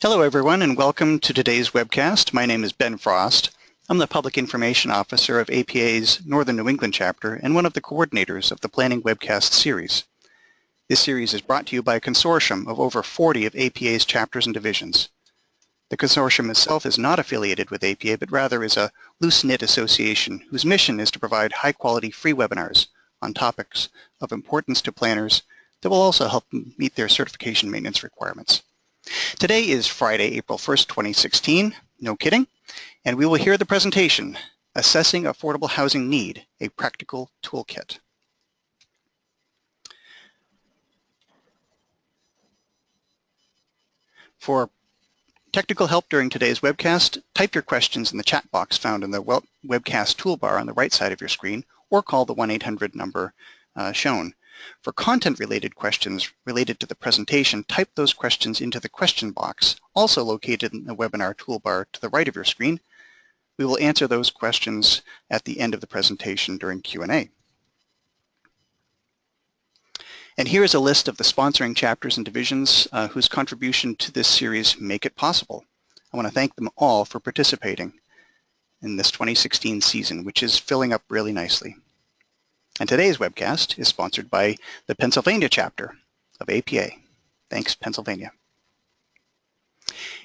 Hello everyone and welcome to today's webcast. My name is Ben Frost. I'm the Public Information Officer of APA's Northern New England chapter and one of the coordinators of the Planning Webcast series. This series is brought to you by a consortium of over 40 of APA's chapters and divisions. The consortium itself is not affiliated with APA, but rather is a loose-knit association whose mission is to provide high-quality free webinars on topics of importance to planners that will also help them meet their certification maintenance requirements. Today is Friday, April 1st, 2016, no kidding, and we will hear the presentation, Assessing Affordable Housing Need, a Practical Toolkit. For technical help during today's webcast, type your questions in the chat box found in the webcast toolbar on the right side of your screen, or call the 1-800 number shown. For content-related questions related to the presentation, type those questions into the question box, also located in the webinar toolbar to the right of your screen. We will answer those questions at the end of the presentation during Q&A. And here is a list of the sponsoring chapters and divisions whose contribution to this series make it possible. I want to thank them all for participating in this 2016 season, which is filling up really nicely. And today's webcast is sponsored by the Pennsylvania chapter of APA. Thanks, Pennsylvania.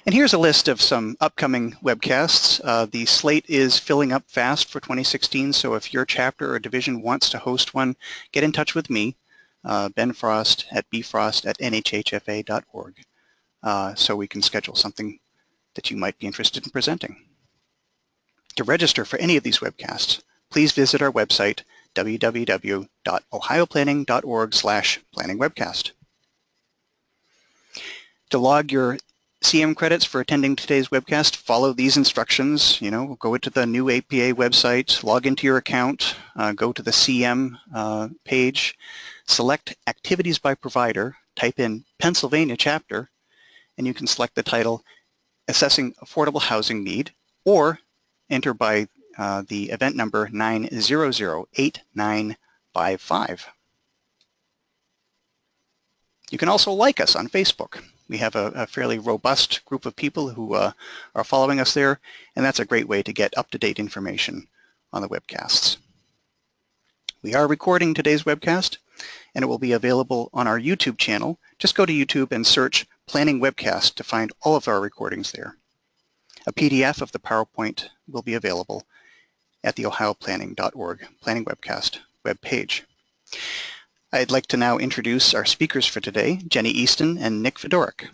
And here's a list of some upcoming webcasts. The slate is filling up fast for 2016, so if your chapter or division wants to host one, get in touch with me, Ben Frost at bfrost@nhhfa.org, so we can schedule something that you might be interested in presenting. To register for any of these webcasts, please visit our website, www.ohioplanning.org/planningwebcast. To log your CM credits for attending today's webcast, follow these instructions. Go into the new APA website, log into your account, go to the CM page, select Activities by Provider, type in Pennsylvania chapter, and you can select the title Assessing Affordable Housing Need, or enter by the event number 9008955. You can also like us on Facebook. We have a fairly robust group of people who are following us there, and that's a great way to get up-to-date information on the webcasts. We are recording today's webcast, and it will be available on our YouTube channel. Just go to YouTube and search Planning Webcast to find all of our recordings there. A PDF of the PowerPoint will be available at the ohioplanning.org Planning Webcast webpage. I'd like to now introduce our speakers for today, Jenny Easton and Nick Fedorik.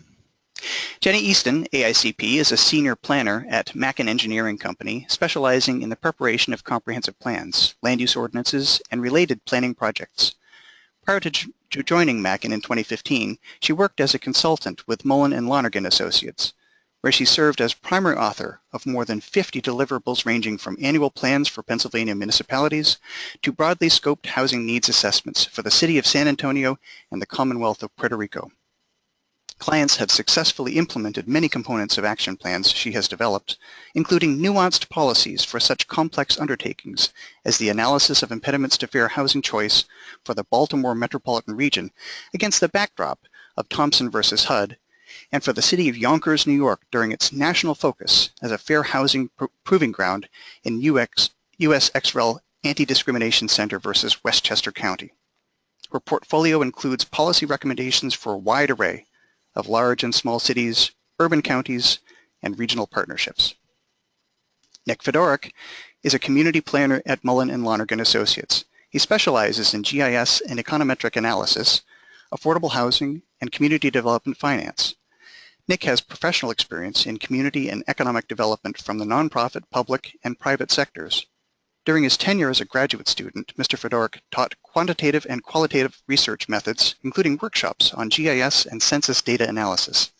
Jenny Easton, AICP, is a senior planner at Mackin Engineering Company, specializing in the preparation of comprehensive plans, land use ordinances, and related planning projects. Prior to joining Mackin in 2015, she worked as a consultant with Mullen & Lonergan Associates, where she served as primary author of more than 50 deliverables ranging from annual plans for Pennsylvania municipalities to broadly scoped housing needs assessments for the City of San Antonio and the Commonwealth of Puerto Rico. Clients have successfully implemented many components of action plans she has developed, including nuanced policies for such complex undertakings as the analysis of impediments to fair housing choice for the Baltimore metropolitan region against the backdrop of Thompson versus HUD, and for the city of Yonkers, New York, during its national focus as a fair housing proving ground in US XREL Anti-Discrimination Center versus Westchester County. Her portfolio includes policy recommendations for a wide array of large and small cities, urban counties, and regional partnerships. Nick Fedorik is a community planner at Mullen & Lonergan Associates. He specializes in GIS and econometric analysis, affordable housing, and community development finance. Nick has professional experience in community and economic development from the nonprofit, public, and private sectors. During his tenure as a graduate student, Mr. Fedorik taught quantitative and qualitative research methods, including workshops on GIS and census data analysis.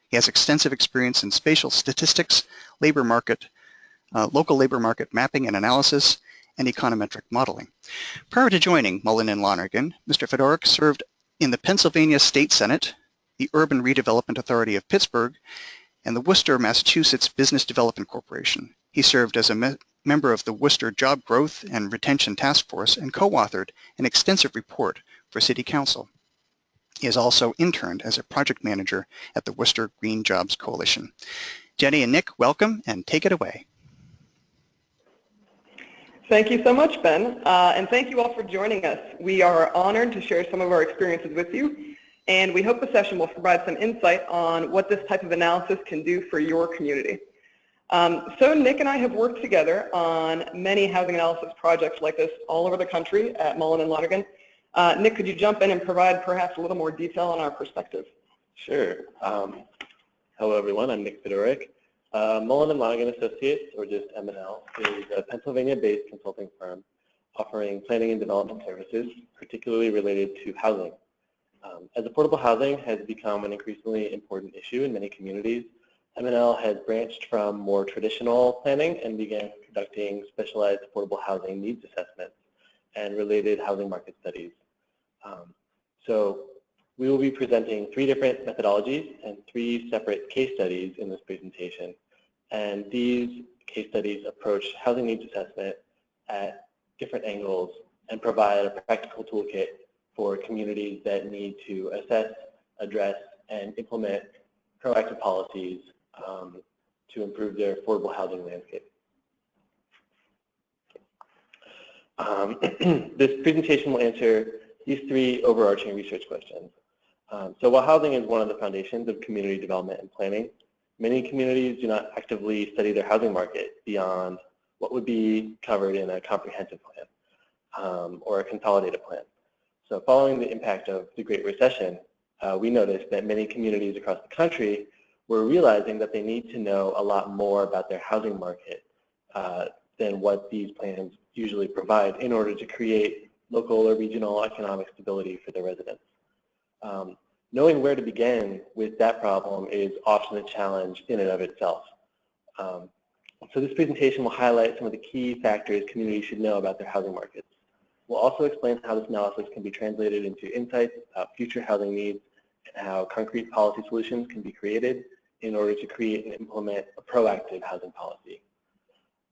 He has extensive experience in spatial statistics, labor market, local labor market mapping and analysis, and econometric modeling. Prior to joining Mullen & Lonergan, Mr. Fedorik served in the Pennsylvania State Senate, the Urban Redevelopment Authority of Pittsburgh, and the Worcester, Massachusetts Business Development Corporation. He served as a member of the Worcester Job Growth and Retention Task Force and co-authored an extensive report for City Council. He has also interned as a project manager at the Worcester Green Jobs Coalition. Jenny and Nick, welcome and take it away. Thank you so much, Ben, and thank you all for joining us. We are honored to share some of our experiences with you, and we hope the session will provide some insight on what this type of analysis can do for your community. So Nick and I have worked together on many housing analysis projects like this all over the country at Mullen and Lonergan. Nick, could you jump in and provide perhaps a little more detail on our perspective? Sure. Hello everyone, I'm Nick Fedorek. Mullen and Lonergan Associates, or just M&L, is a Pennsylvania-based consulting firm offering planning and development services, particularly related to housing. As affordable housing has become an increasingly important issue in many communities, M&L has branched from more traditional planning and began conducting specialized affordable housing needs assessments and related housing market studies. So we will be presenting 3 different methodologies and 3 separate case studies in this presentation. And these case studies approach housing needs assessment at different angles and provide a practical toolkit for communities that need to assess, address, and implement proactive policies to improve their affordable housing landscape. This presentation will answer these 3 overarching research questions. So while housing is one of the foundations of community development and planning, many communities do not actively study their housing market beyond what would be covered in a comprehensive plan or a consolidated plan. So following the impact of the Great Recession, we noticed that many communities across the country were realizing that they need to know a lot more about their housing market than what these plans usually provide in order to create local or regional economic stability for their residents. Knowing where to begin with that problem is often a challenge in and of itself. So this presentation will highlight some of the key factors communities should know about their housing markets. We'll also explain how this analysis can be translated into insights about future housing needs and how concrete policy solutions can be created in order to create and implement a proactive housing policy.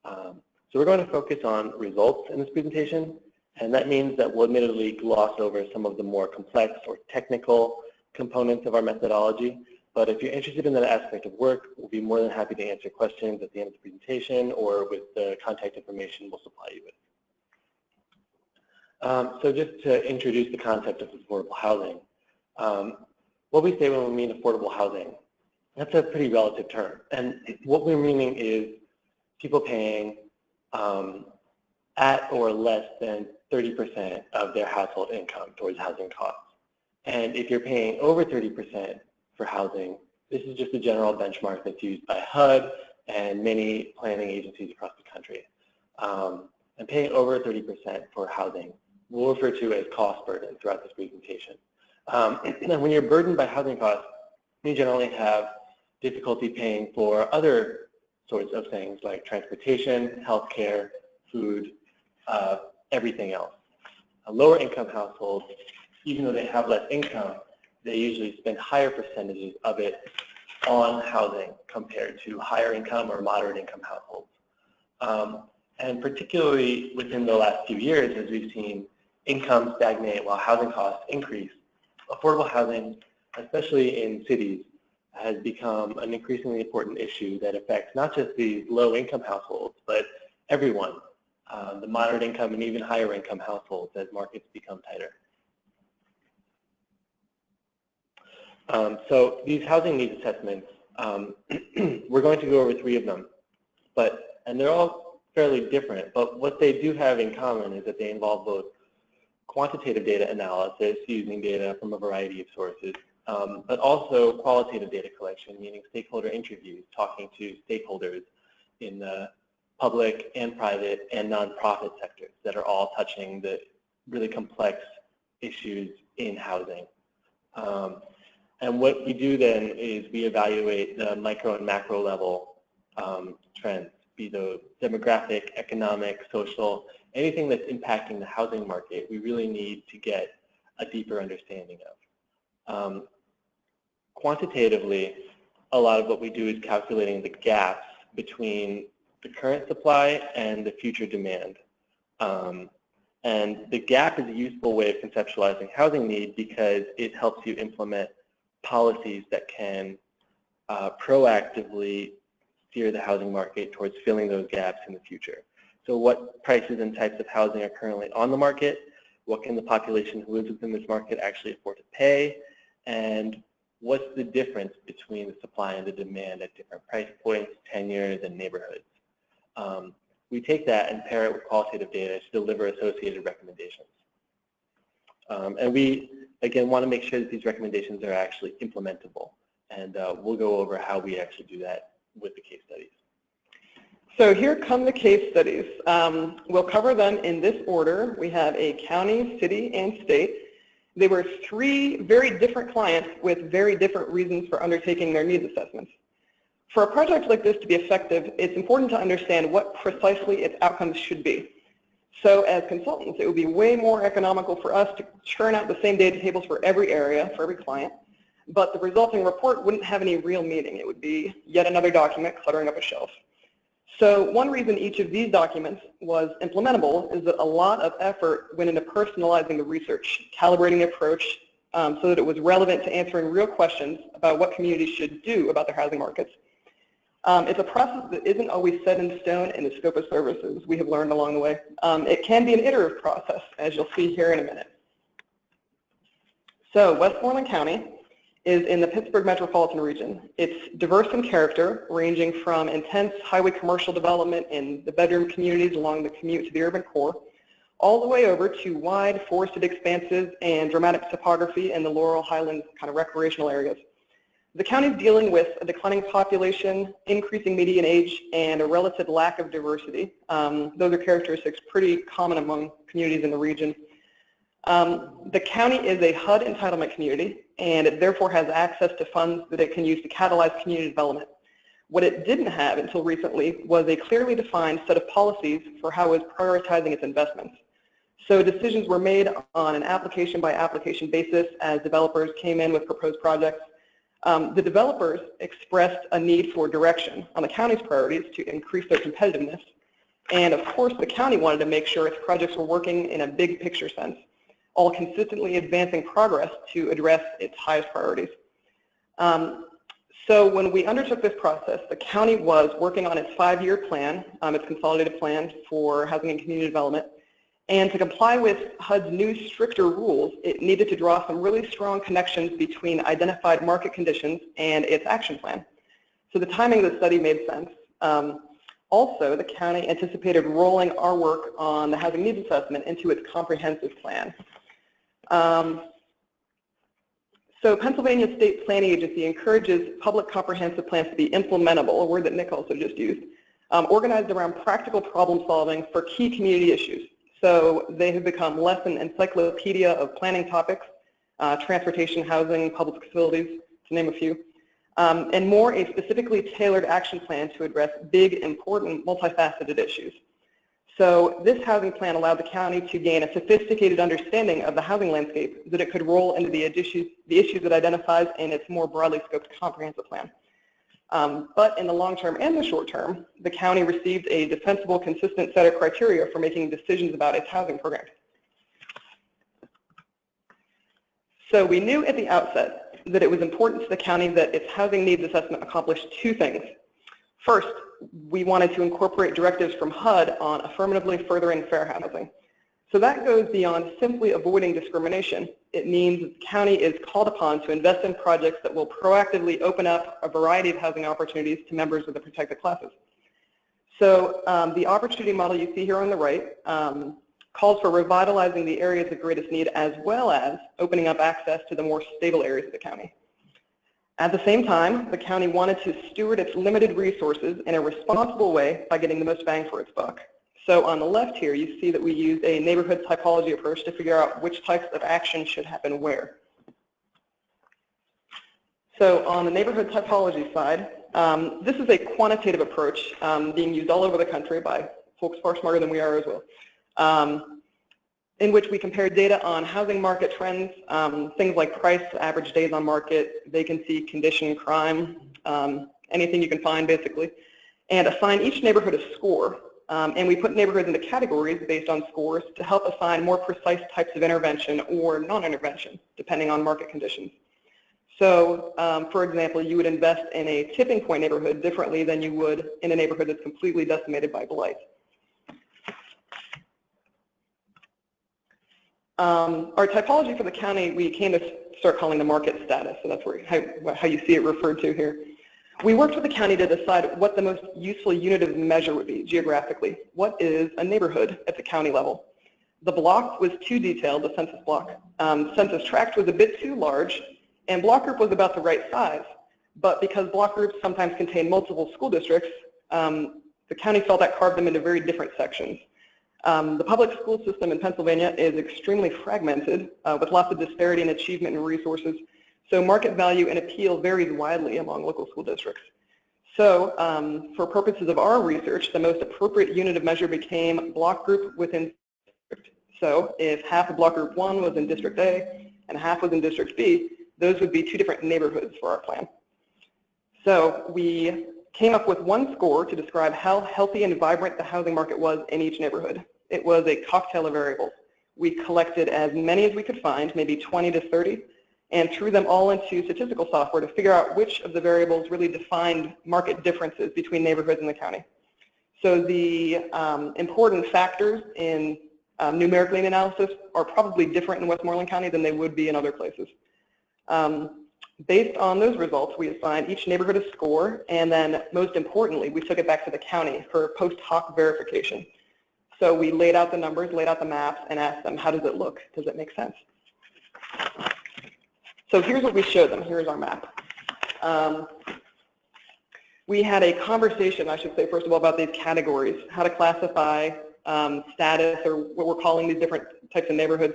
So we're going to focus on results in this presentation, and that means that we'll admittedly gloss over some of the more complex or technical components of our methodology, but if you're interested in that aspect of work, we'll be more than happy to answer questions at the end of the presentation or with the contact information we'll supply you with. So just to introduce the concept of affordable housing, what we say when we mean affordable housing, that's a pretty relative term. And what we're meaning is people paying at or less than 30% of their household income towards housing costs. And if you're paying over 30% for housing, this is just a general benchmark that's used by HUD and many planning agencies across the country. And paying over 30% for housing we'll refer to as cost burden throughout this presentation. And when you're burdened by housing costs, you generally have difficulty paying for other sorts of things like transportation, healthcare, food, everything else. Lower income households, even though they have less income, they usually spend higher percentages of it on housing compared to higher income or moderate income households. And particularly within the last few years, as we've seen income stagnate while housing costs increase, affordable housing, especially in cities, has become an increasingly important issue that affects not just these low-income households, but everyone, the moderate income and even higher income households as markets become tighter. So these housing needs assessments, we're going to go over 3 of them, and they're all fairly different, but what they do have in common is that they involve both quantitative data analysis using data from a variety of sources, but also qualitative data collection, meaning stakeholder interviews, talking to stakeholders in the public and private and nonprofit sectors that are all touching the really complex issues in housing. And what we do then is we evaluate the micro and macro level trends, be those demographic, economic, social, anything that's impacting the housing market, we really need to get a deeper understanding of. Quantitatively, a lot of what we do is calculating the gaps between the current supply and the future demand. And the gap is a useful way of conceptualizing housing need because it helps you implement policies that can proactively steer the housing market towards filling those gaps in the future. So what prices and types of housing are currently on the market? What can the population who lives within this market actually afford to pay? And what's the difference between the supply and the demand at different price points, tenures, and neighborhoods? We take that and pair it with qualitative data to deliver associated recommendations. And we, again, want to make sure that these recommendations are actually implementable. And we'll go over how we actually do that with the case studies. So here come the case studies. We'll cover them in this order. We have a county, city, and state. They were 3 very different clients with very different reasons for undertaking their needs assessments. For a project like this to be effective, it's important to understand what precisely its outcomes should be. So as consultants, it would be way more economical for us to churn out the same data tables for every area, for every client, but the resulting report wouldn't have any real meaning. It would be yet another document cluttering up a shelf. So one reason each of these documents was implementable is that a lot of effort went into personalizing the research, calibrating the approach so that it was relevant to answering real questions about what communities should do about their housing markets. It's a process that isn't always set in stone in the scope of services, we have learned along the way. It can be an iterative process, as you'll see here in a minute. So Westmoreland County is in the Pittsburgh metropolitan region. It's diverse in character, ranging from intense highway commercial development in the bedroom communities along the commute to the urban core, all the way over to wide forested expanses and dramatic topography in the Laurel Highlands kind of recreational areas. The county is dealing with a declining population, increasing median age, and a relative lack of diversity. Those are characteristics pretty common among communities in the region. The county is a HUD entitlement community, and it therefore has access to funds that it can use to catalyze community development. What it didn't have until recently was a clearly defined set of policies for how it was prioritizing its investments. So decisions were made on an application-by-application basis as developers came in with proposed projects. The developers expressed a need for direction on the county's priorities to increase their competitiveness. And of course, the county wanted to make sure its projects were working in a big picture sense, all consistently advancing progress to address its highest priorities. So when we undertook this process, the county was working on its 5-year plan, its consolidated plan for housing and community development. And to comply with HUD's new stricter rules, it needed to draw some really strong connections between identified market conditions and its action plan. So the timing of the study made sense. Also, the county anticipated rolling our work on the housing needs assessment into its comprehensive plan. So Pennsylvania State Planning Agency encourages public comprehensive plans to be implementable, a word that Nick also just used, organized around practical problem solving for key community issues. So they have become less an encyclopedia of planning topics, transportation, housing, public facilities, to name a few, and more a specifically tailored action plan to address big, important, multifaceted issues. So this housing plan allowed the county to gain a sophisticated understanding of the housing landscape that it could roll into the issues it identifies in its more broadly scoped comprehensive plan. But in the long term and the short term, the county received a defensible, consistent set of criteria for making decisions about its housing program. So we knew at the outset that it was important to the county that its housing needs assessment accomplish 2 things. First, we wanted to incorporate directives from HUD on affirmatively furthering fair housing. So that goes beyond simply avoiding discrimination. It means that the county is called upon to invest in projects that will proactively open up a variety of housing opportunities to members of the protected classes. So the opportunity model you see here on the right calls for revitalizing the areas of greatest need as well as opening up access to the more stable areas of the county. At the same time, the county wanted to steward its limited resources in a responsible way by getting the most bang for its buck. So on the left here, you see that we used a neighborhood typology approach to figure out which types of action should happen where. So on the neighborhood typology side, this is a quantitative approach being used all over the country by folks far smarter than we are as well, in which we compare data on housing market trends, things like price, average days on market, vacancy, condition, crime, anything you can find basically, and assign each neighborhood a score and we put neighborhoods into categories based on scores to help assign more precise types of intervention or non-intervention, depending on market conditions. So, for example, you would invest in a tipping point neighborhood differently than you would in a neighborhood that's completely decimated by blight. Our typology for the county, we came to start calling the market status, so that's where, how you see it referred to here. We worked with the county to decide what the most useful unit of measure would be geographically. What is a neighborhood at the county level? The block was too detailed, the census block. Census tract was a bit too large, and block group was about the right size. But because block groups sometimes contain multiple school districts, the county felt that carved them into very different sections. The public school system in Pennsylvania is extremely fragmented with lots of disparity in achievement and resources. So market value and appeal varies widely among local school districts. So for purposes of our research, the most appropriate unit of measure became block group within district. So if half of block group 1 was in District A and half was in District B, those would be two different neighborhoods for our plan. So we came up with one score to describe how healthy and vibrant the housing market was in each neighborhood. It was a cocktail of variables. We collected as many as we could find, maybe 20 to 30, and threw them all into statistical software to figure out which of the variables really defined market differences between neighborhoods in the county. So the important factors in numerically analysis are probably different in Westmoreland County than they would be in other places. Based on those results, we assigned each neighborhood a score, and then most importantly, we took it back to the county for post hoc verification. So we laid out the numbers, laid out the maps, and asked them, how does it look? Does it make sense? So here's what we showed them. Here's our map. We had a conversation, I should say, first of all, about these categories, how to classify status, or what we're calling these different types of neighborhoods.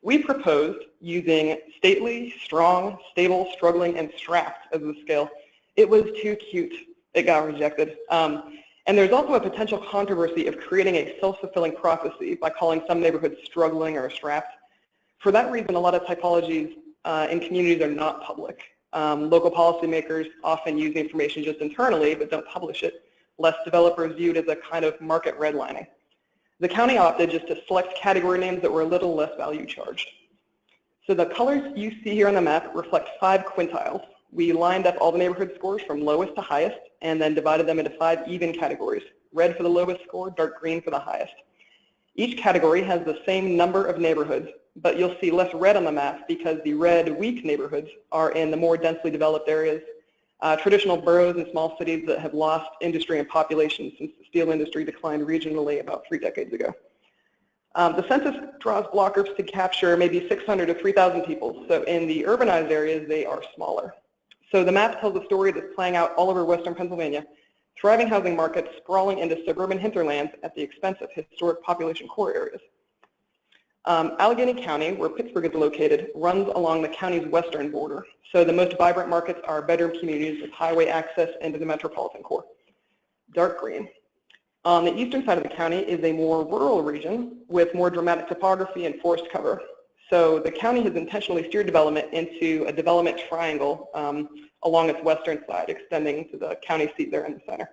We proposed using stately, strong, stable, struggling, and strapped as the scale. It was too cute. It got rejected. And there's also a potential controversy of creating a self-fulfilling prophecy by calling some neighborhoods struggling or strapped. For that reason, a lot of typologies in communities are not public. Local policymakers often use the information just internally but don't publish it, lest developers view it as a kind of market redlining. The county opted just to select category names that were a little less value charged. So the colors you see here on the map reflect 5 quintiles. We lined up all the neighborhood scores from lowest to highest and then divided them into 5 even categories. Red for the lowest score, dark green for the highest. Each category has the same number of neighborhoods, but you'll see less red on the map because the red weak neighborhoods are in the more densely developed areas, traditional boroughs and small cities that have lost industry and population since the steel industry declined regionally about 3 decades ago. The census draws block groups to capture maybe 600 to 3,000 people, so in the urbanized areas they are smaller. So the map tells a story that's playing out all over western Pennsylvania, thriving housing markets sprawling into suburban hinterlands at the expense of historic population core areas. Allegheny County, where Pittsburgh is located, runs along the county's western border. So the most vibrant markets are bedroom communities with highway access into the metropolitan core. Dark green. On the eastern side of the county is a more rural region with more dramatic topography and forest cover. So the county has intentionally steered development into a development triangle along its western side, extending to the county seat there in the center.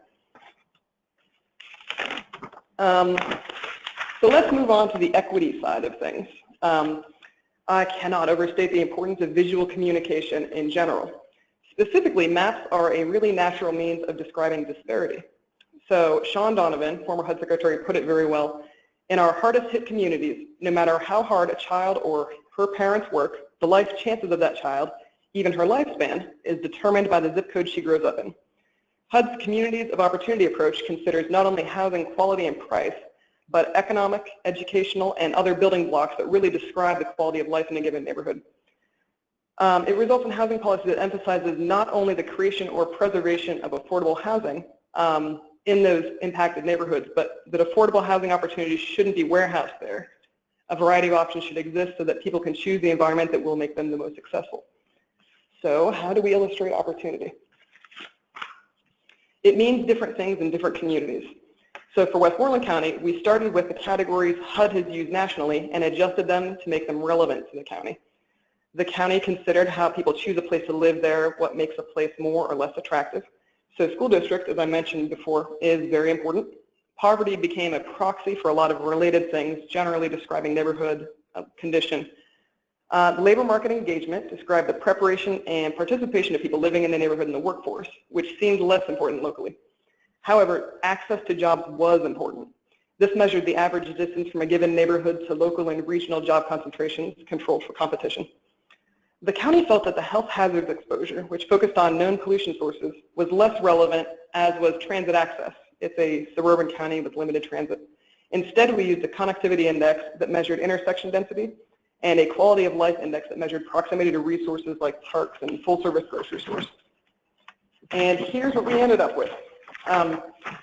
So let's move on to the equity side of things. I cannot overstate the importance of visual communication in general. Specifically, maps are a really natural means of describing disparity. So Sean Donovan, former HUD secretary, put it very well. In our hardest hit communities, no matter how hard a child or her parents work, the life chances of that child, even her lifespan, is determined by the zip code she grows up in. HUD's Communities of Opportunity approach considers not only housing quality and price, but economic, educational, and other building blocks that really describe the quality of life in a given neighborhood. It results in housing policy that emphasizes not only the creation or preservation of affordable housing in those impacted neighborhoods, but that affordable housing opportunities shouldn't be warehoused there. A variety of options should exist so that people can choose the environment that will make them the most successful. So how do we illustrate opportunity? It means different things in different communities. So for Westmoreland County, we started with the categories HUD has used nationally and adjusted them to make them relevant to the county. The county considered how people choose a place to live there, what makes a place more or less attractive. So school district, as I mentioned before, is very important. Poverty became a proxy for a lot of related things, generally describing neighborhood condition. Labor market engagement described the preparation and participation of people living in the neighborhood in the workforce, which seemed less important locally. However, access to jobs was important. This measured the average distance from a given neighborhood to local and regional job concentrations controlled for competition. The county felt that the health hazards exposure, which focused on known pollution sources, was less relevant, as was transit access. It's a suburban county with limited transit. Instead, we used a connectivity index that measured intersection density and a quality of life index that measured proximity to resources like parks and full-service grocery stores. And here's what we ended up with.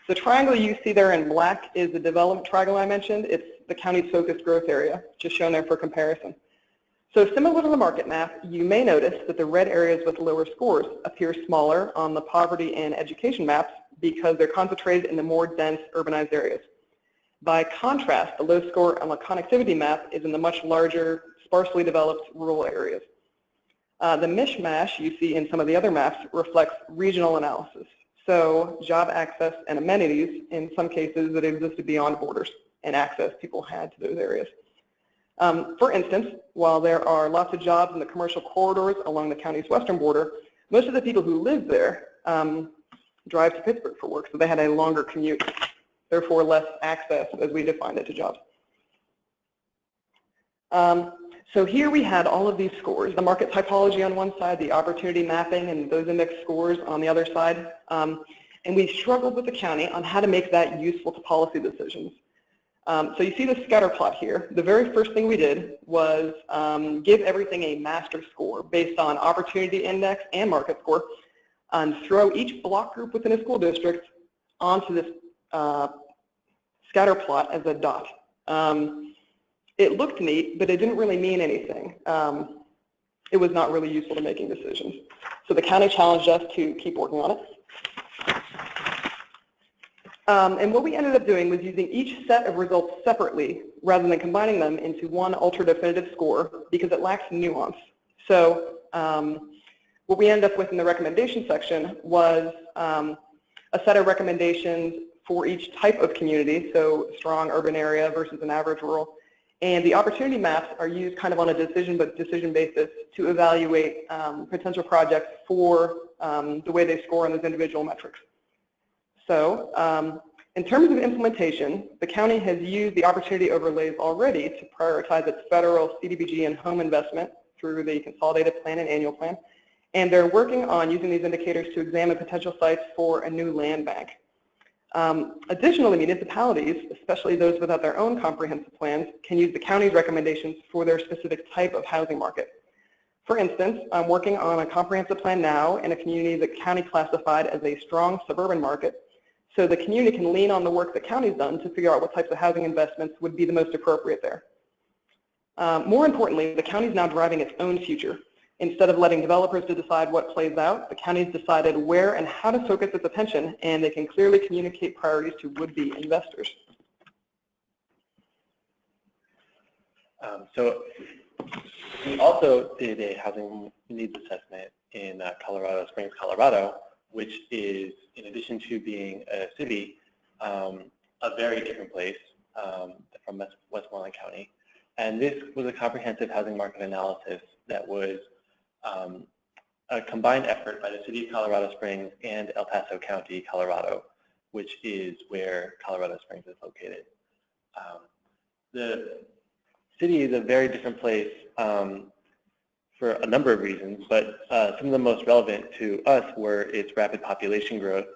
The triangle you see there in black is the development triangle I mentioned. It's the county's focused growth area, just shown there for comparison. So similar to the market map, you may notice that the red areas with lower scores appear smaller on the poverty and education maps because they're concentrated in the more dense urbanized areas. By contrast, the low score on the connectivity map is in the much larger, sparsely developed rural areas. The mishmash you see in some of the other maps reflects regional analysis. So job access and amenities, in some cases, that existed beyond borders and access people had to those areas. For instance, while there are lots of jobs in the commercial corridors along the county's western border, most of the people who live there drive to Pittsburgh for work, so they had a longer commute, therefore less access, as we defined it, to jobs. So here we had all of these scores, the market typology on one side, the opportunity mapping, and those index scores on the other side. And we struggled with the county on how to make that useful to policy decisions. So you see the scatter plot here. The very first thing we did was give everything a master score based on opportunity index and market score, and throw each block group within a school district onto this scatter plot as a dot. It looked neat, but it didn't really mean anything. It was not really useful to making decisions. So the county challenged us to keep working on it. And what we ended up doing was using each set of results separately rather than combining them into one ultra-definitive score because it lacks nuance. So what we ended up with in the recommendation section was a set of recommendations for each type of community, so strong urban area versus an average rural. And the opportunity maps are used kind of on a decision basis to evaluate potential projects for the way they score on those individual metrics. So in terms of implementation, the county has used the opportunity overlays already to prioritize its federal CDBG and home investment through the consolidated plan and annual plan. And they're working on using these indicators to examine potential sites for a new land bank. Additionally, municipalities, especially those without their own comprehensive plans, can use the county's recommendations for their specific type of housing market. For instance, I'm working on a comprehensive plan now in a community that county classified as a strong suburban market, so the community can lean on the work the county's done to figure out what types of housing investments would be the most appropriate there. More importantly, the county's now driving its own future. Instead of letting developers to decide what plays out, the county's decided where and how to focus its attention, and they can clearly communicate priorities to would-be investors. So we also did a housing needs assessment in Colorado Springs, Colorado, which is, in addition to being a city, a very different place from Westmoreland County. And this was a comprehensive housing market analysis that was a combined effort by the City of Colorado Springs and El Paso County, Colorado, which is where Colorado Springs is located. The city is a very different place for a number of reasons, but some of the most relevant to us were its rapid population growth.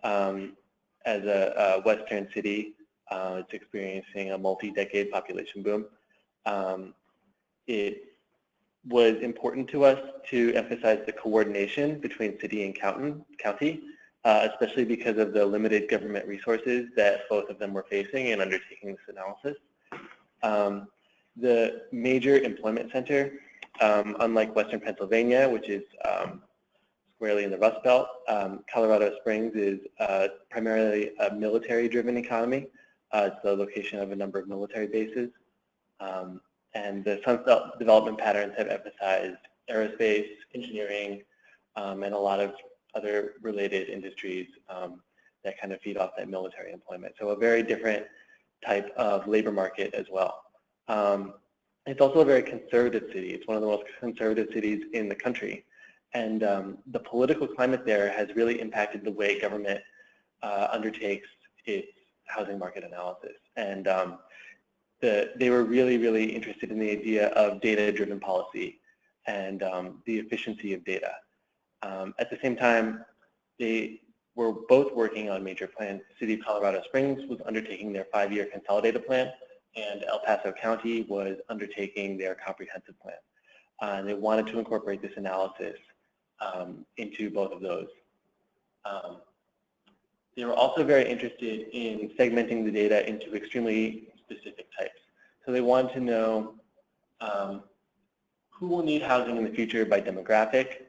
As a Western city, it's experiencing a multi-decade population boom. It was important to us to emphasize the coordination between city and county, especially because of the limited government resources that both of them were facing in undertaking this analysis. The major employment center, unlike Western Pennsylvania, which is squarely in the Rust Belt, Colorado Springs is primarily a military-driven economy. It's the location of a number of military bases. And the Sun Belt development patterns have emphasized aerospace, engineering, and a lot of other related industries that kind of feed off that military employment. So a very different type of labor market as well. It's also a very conservative city. It's one of the most conservative cities in the country. And the political climate there has really impacted the way government undertakes its housing market analysis. And they were really, really interested in the idea of data-driven policy and the efficiency of data. At the same time, they were both working on major plans. The City of Colorado Springs was undertaking their 5-year consolidated plan, and El Paso County was undertaking their comprehensive plan. And they wanted to incorporate this analysis into both of those. They were also very interested in segmenting the data into extremely specific types. So they wanted to know who will need housing in the future by demographic,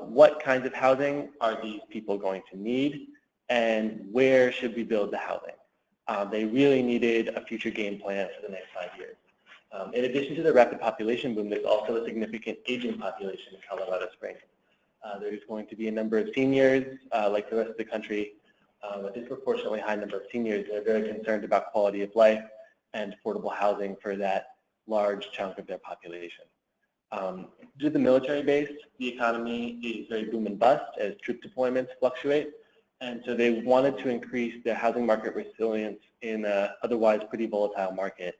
what kinds of housing are these people going to need, and where should we build the housing. They really needed a future game plan for the next 5 years. In addition to the rapid population boom, there's also a significant aging population in Colorado Springs. There's going to be a number of seniors, like the rest of the country, a disproportionately high number of seniors. They're very concerned about quality of life and affordable housing for that large chunk of their population. Due to the military base, the economy is very boom and bust as troop deployments fluctuate. And so they wanted to increase their housing market resilience in an otherwise pretty volatile market.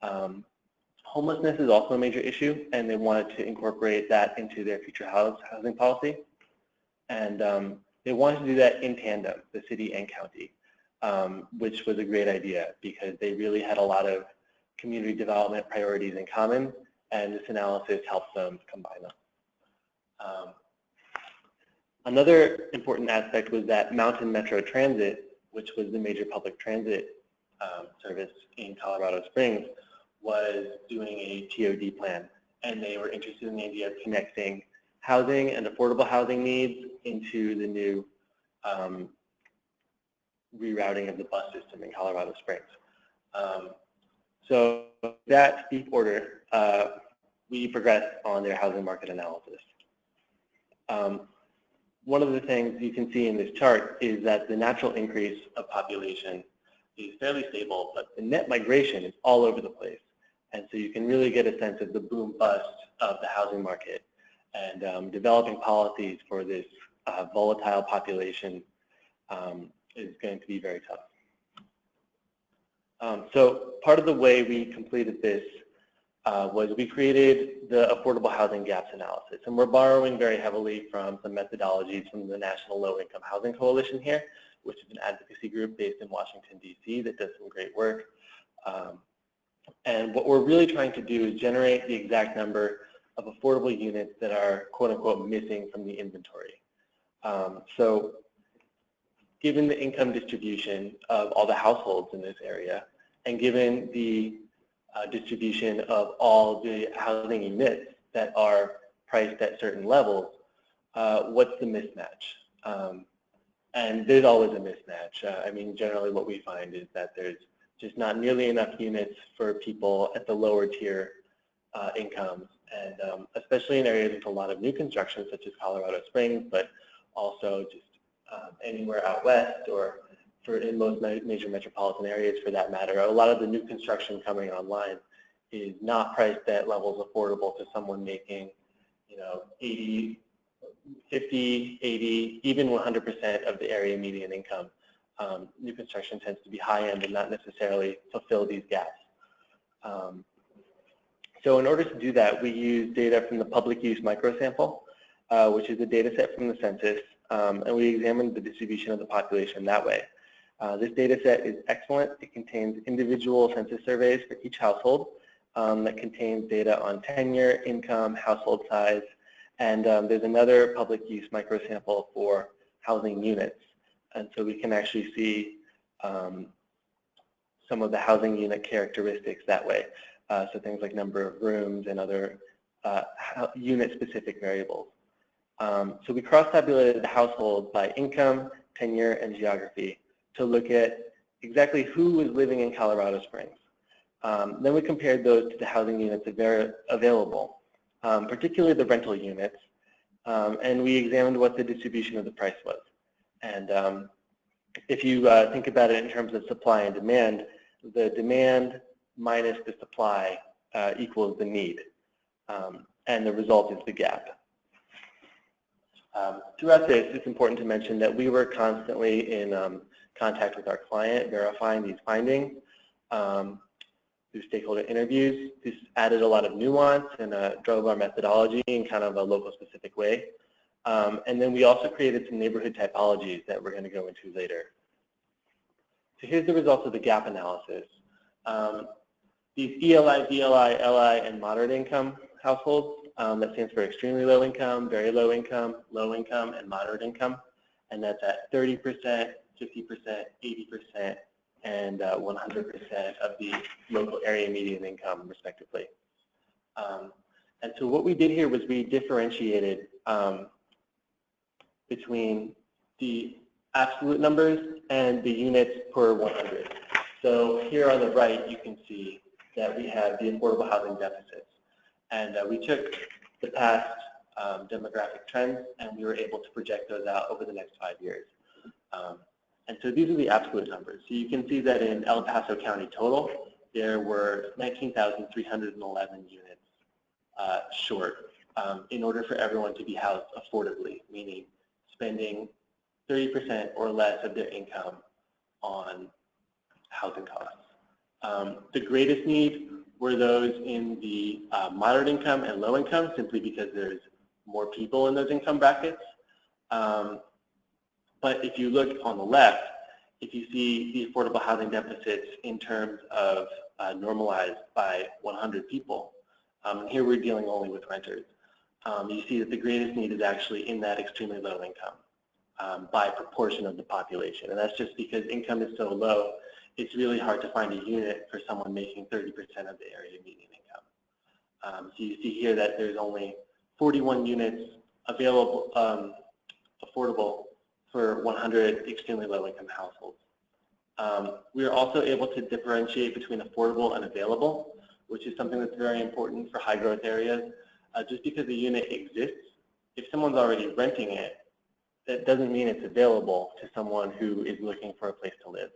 Homelessness is also a major issue, and they wanted to incorporate that into their future housing policy. And they wanted to do that in tandem, the city and county, which was a great idea because they really had a lot of community development priorities in common, and this analysis helps them combine them. Another important aspect was that Mountain Metro Transit, which was the major public transit service in Colorado Springs, was doing a TOD plan, and they were interested in the idea of connecting housing and affordable housing needs into the new rerouting of the bus system in Colorado Springs. So that deep order, we progressed on their housing market analysis. One of the things you can see in this chart is that the natural increase of population is fairly stable, but the net migration is all over the place. And so you can really get a sense of the boom-bust of the housing market, and developing policies for this volatile population is going to be very tough. So part of the way we completed this was we created the affordable housing gaps analysis, and we're borrowing very heavily from some methodologies from the National Low Income Housing Coalition here, which is an advocacy group based in Washington, D.C. that does some great work. And what we're really trying to do is generate the exact number of affordable units that are quote-unquote missing from the inventory. So given the income distribution of all the households in this area, and given the distribution of all the housing units that are priced at certain levels, what's the mismatch? And there's always a mismatch. I mean, generally what we find is that there's just not nearly enough units for people at the lower tier incomes, and especially in areas with a lot of new construction, such as Colorado Springs, but also just anywhere out west, or in most major metropolitan areas for that matter. A lot of the new construction coming online is not priced at levels affordable to someone making, 80, 50, 80, even 100% of the area median income. New construction tends to be high-end and not necessarily fulfill these gaps. So in order to do that, we use data from the public use microsample, which is a data set from the census, and we examined the distribution of the population that way. This data set is excellent. It contains individual census surveys for each household that contains data on tenure, income, household size, and there's another public use microsample for housing units. And so we can actually see some of the housing unit characteristics that way. So things like number of rooms and other unit-specific variables. So we cross-tabulated the household by income, tenure, and geography to look at exactly who was living in Colorado Springs. Then we compared those to the housing units available, particularly the rental units, and we examined what the distribution of the price was. And if you think about it in terms of supply and demand, the demand minus the supply equals the need, and the result is the gap. Throughout this, it's important to mention that we were constantly in contact with our client, verifying these findings through stakeholder interviews. This added a lot of nuance and drove our methodology in kind of a local specific way. And then we also created some neighborhood typologies that we're going to go into later. So here's the results of the gap analysis. These ELI, VLI, LI, and moderate income households, that stands for extremely low income, very low income, and moderate income. And that's at 30%, 50%, 80%, and 100% of the local area median income, respectively. And so what we did here was we differentiated between the absolute numbers and the units per 100. So here on the right, you can see that we have the affordable housing deficits. And we took the past demographic trends, and we were able to project those out over the next 5 years. And so these are the absolute numbers. So you can see that in El Paso County total, there were 19,311 units short in order for everyone to be housed affordably, meaning spending 30% or less of their income on housing costs. The greatest need were those in the moderate income and low income, simply because there's more people in those income brackets. But if you look on the left, if you see the affordable housing deficits in terms of normalized by 100 people, and here we're dealing only with renters, you see that the greatest need is actually in that extremely low income by proportion of the population. And that's just because income is so low, it's really hard to find a unit for someone making 30% of the area median income. So you see here that there's only 41 units available, affordable for 100 extremely low income households. We are also able to differentiate between affordable and available, which is something that's very important for high growth areas. Just because a unit exists, if someone's already renting it, that doesn't mean it's available to someone who is looking for a place to live.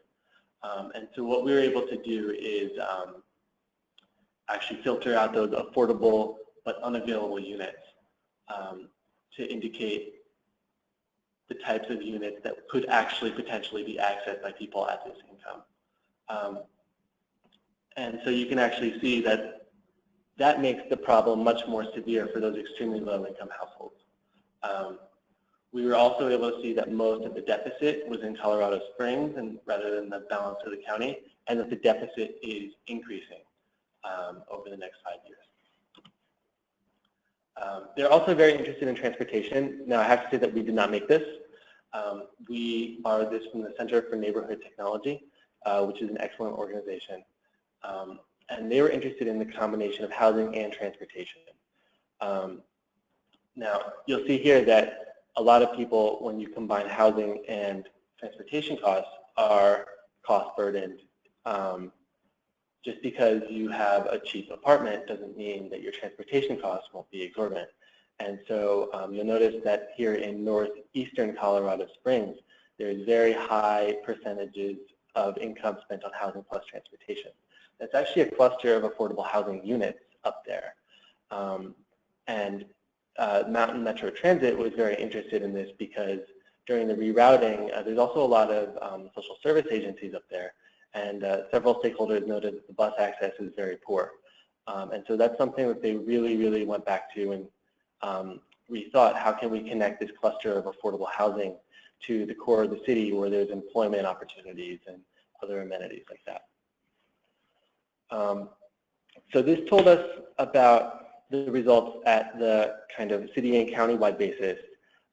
And so what we were able to do is actually filter out those affordable but unavailable units to indicate the types of units that could actually potentially be accessed by people at this income. And so you can actually see that that makes the problem much more severe for those extremely low income households. We were also able to see that most of the deficit was in Colorado Springs and rather than the balance of the county, and that the deficit is increasing over the next 5 years. They're also very interested in transportation. Now I have to say that we did not make this. We borrowed this from the Center for Neighborhood Technology, which is an excellent organization. And they were interested in the combination of housing and transportation. Now you'll see here that a lot of people, when you combine housing and transportation costs, are cost burdened. Just because you have a cheap apartment doesn't mean that your transportation costs won't be exorbitant. And so you'll notice that here in northeastern Colorado Springs, there's very high percentages of income spent on housing plus transportation. That's actually a cluster of affordable housing units up there. Mountain Metro Transit was very interested in this because during the rerouting, there's also a lot of social service agencies up there, and several stakeholders noted that the bus access is very poor. And so that's something that they really, really went back to and rethought, how can we connect this cluster of affordable housing to the core of the city where there's employment opportunities and other amenities like that. So this told us about the results at the kind of city and county-wide basis.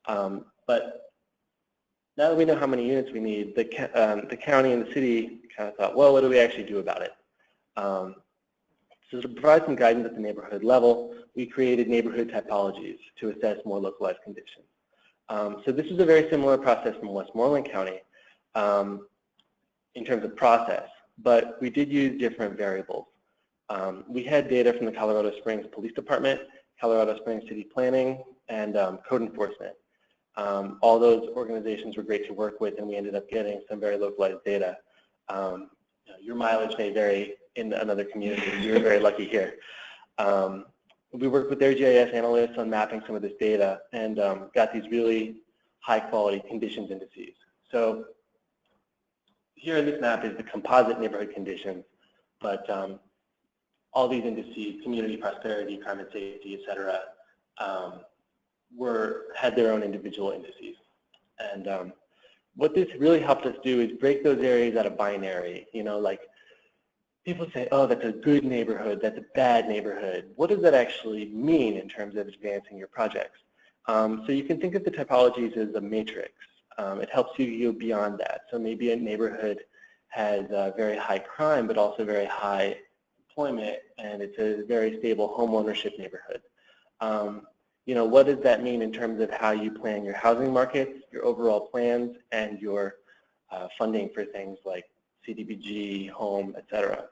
But now that we know how many units we need, the county and the city kind of thought, well, what do we actually do about it? So to provide some guidance at the neighborhood level, we created neighborhood typologies to assess more localized conditions. So this is a very similar process from Westmoreland County in terms of process, but we did use different variables. We had data from the Colorado Springs Police Department, Colorado Springs City Planning, and code enforcement. All those organizations were great to work with, and we ended up getting some very localized data. Your mileage may vary in another community. We were very lucky here. We worked with their GIS analysts on mapping some of this data and got these really high-quality conditions indices. So here in this map is the composite neighborhood conditions, but all these indices, community prosperity, climate safety, et cetera, had their own individual indices. And what this really helped us do is break those areas out of binary. You know, like people say, oh, that's a good neighborhood, that's a bad neighborhood. What does that actually mean in terms of advancing your projects? So you can think of the typologies as a matrix. It helps you go beyond that. So maybe a neighborhood has very high crime, but also very high employment, and it's a very stable home ownership neighborhood. You know, what does that mean in terms of how you plan your housing markets, your overall plans, and your funding for things like CDBG, home, et cetera?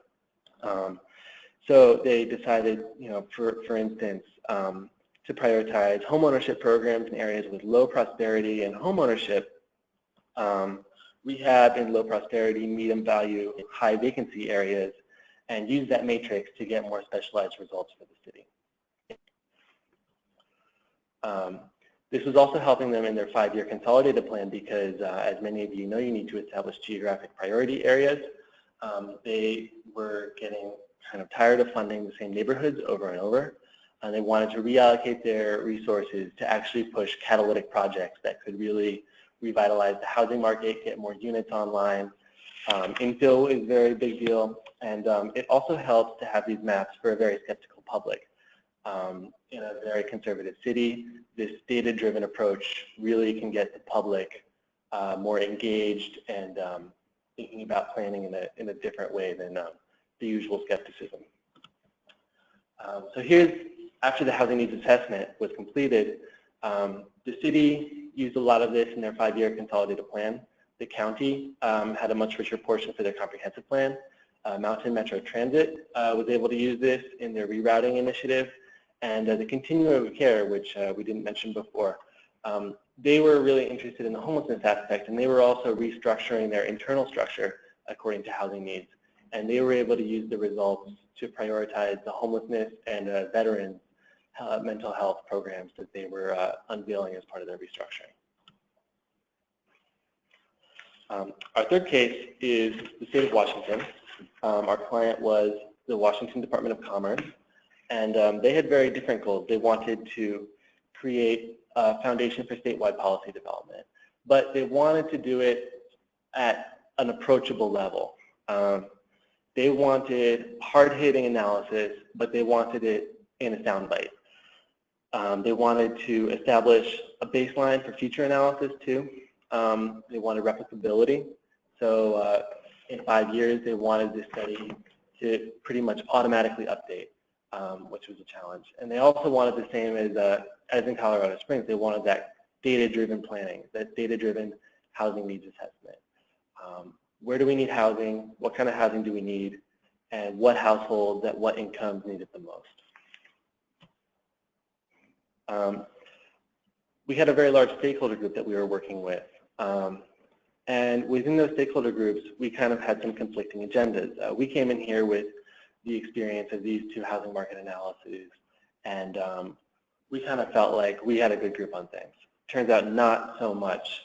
So they decided, you know, for instance, to prioritize homeownership programs in areas with low prosperity and homeownership, rehab in low prosperity, medium value, high vacancy areas, and use that matrix to get more specialized results for the city. This was also helping them in their 5-year consolidated plan because, as many of you know, you need to establish geographic priority areas. They were getting kind of tired of funding the same neighborhoods over and over, and they wanted to reallocate their resources to actually push catalytic projects that could really revitalize the housing market, get more units online. Infill is a very big deal, and it also helps to have these maps for a very skeptical public. In a very conservative city, this data-driven approach really can get the public more engaged and thinking about planning in a different way than the usual skepticism. So here's, after the housing needs assessment was completed, the city used a lot of this in their 5-year consolidated plan. The county had a much richer portion for their comprehensive plan. Mountain Metro Transit was able to use this in their rerouting initiative. And the continuum of care, which we didn't mention before, they were really interested in the homelessness aspect, and they were also restructuring their internal structure according to housing needs. And they were able to use the results to prioritize the homelessness and veterans mental health programs that they were unveiling as part of their restructuring. Our third case is the state of Washington. Our client was the Washington Department of Commerce, and they had very different goals. They wanted to create a foundation for statewide policy development, but they wanted to do it at an approachable level. They wanted hard-hitting analysis, but they wanted it in a soundbite. They wanted to establish a baseline for future analysis too. They wanted replicability. So in 5 years, they wanted this study to pretty much automatically update, which was a challenge. And they also wanted the same as in Colorado Springs. They wanted that data-driven planning, that data-driven housing needs assessment. Where do we need housing? What kind of housing do we need? And what households at what incomes need it the most? We had a very large stakeholder group that we were working with. And within those stakeholder groups, we kind of had some conflicting agendas. We came in here with the experience of these two housing market analyses, and we kind of felt like we had a good group on things. Turns out not so much.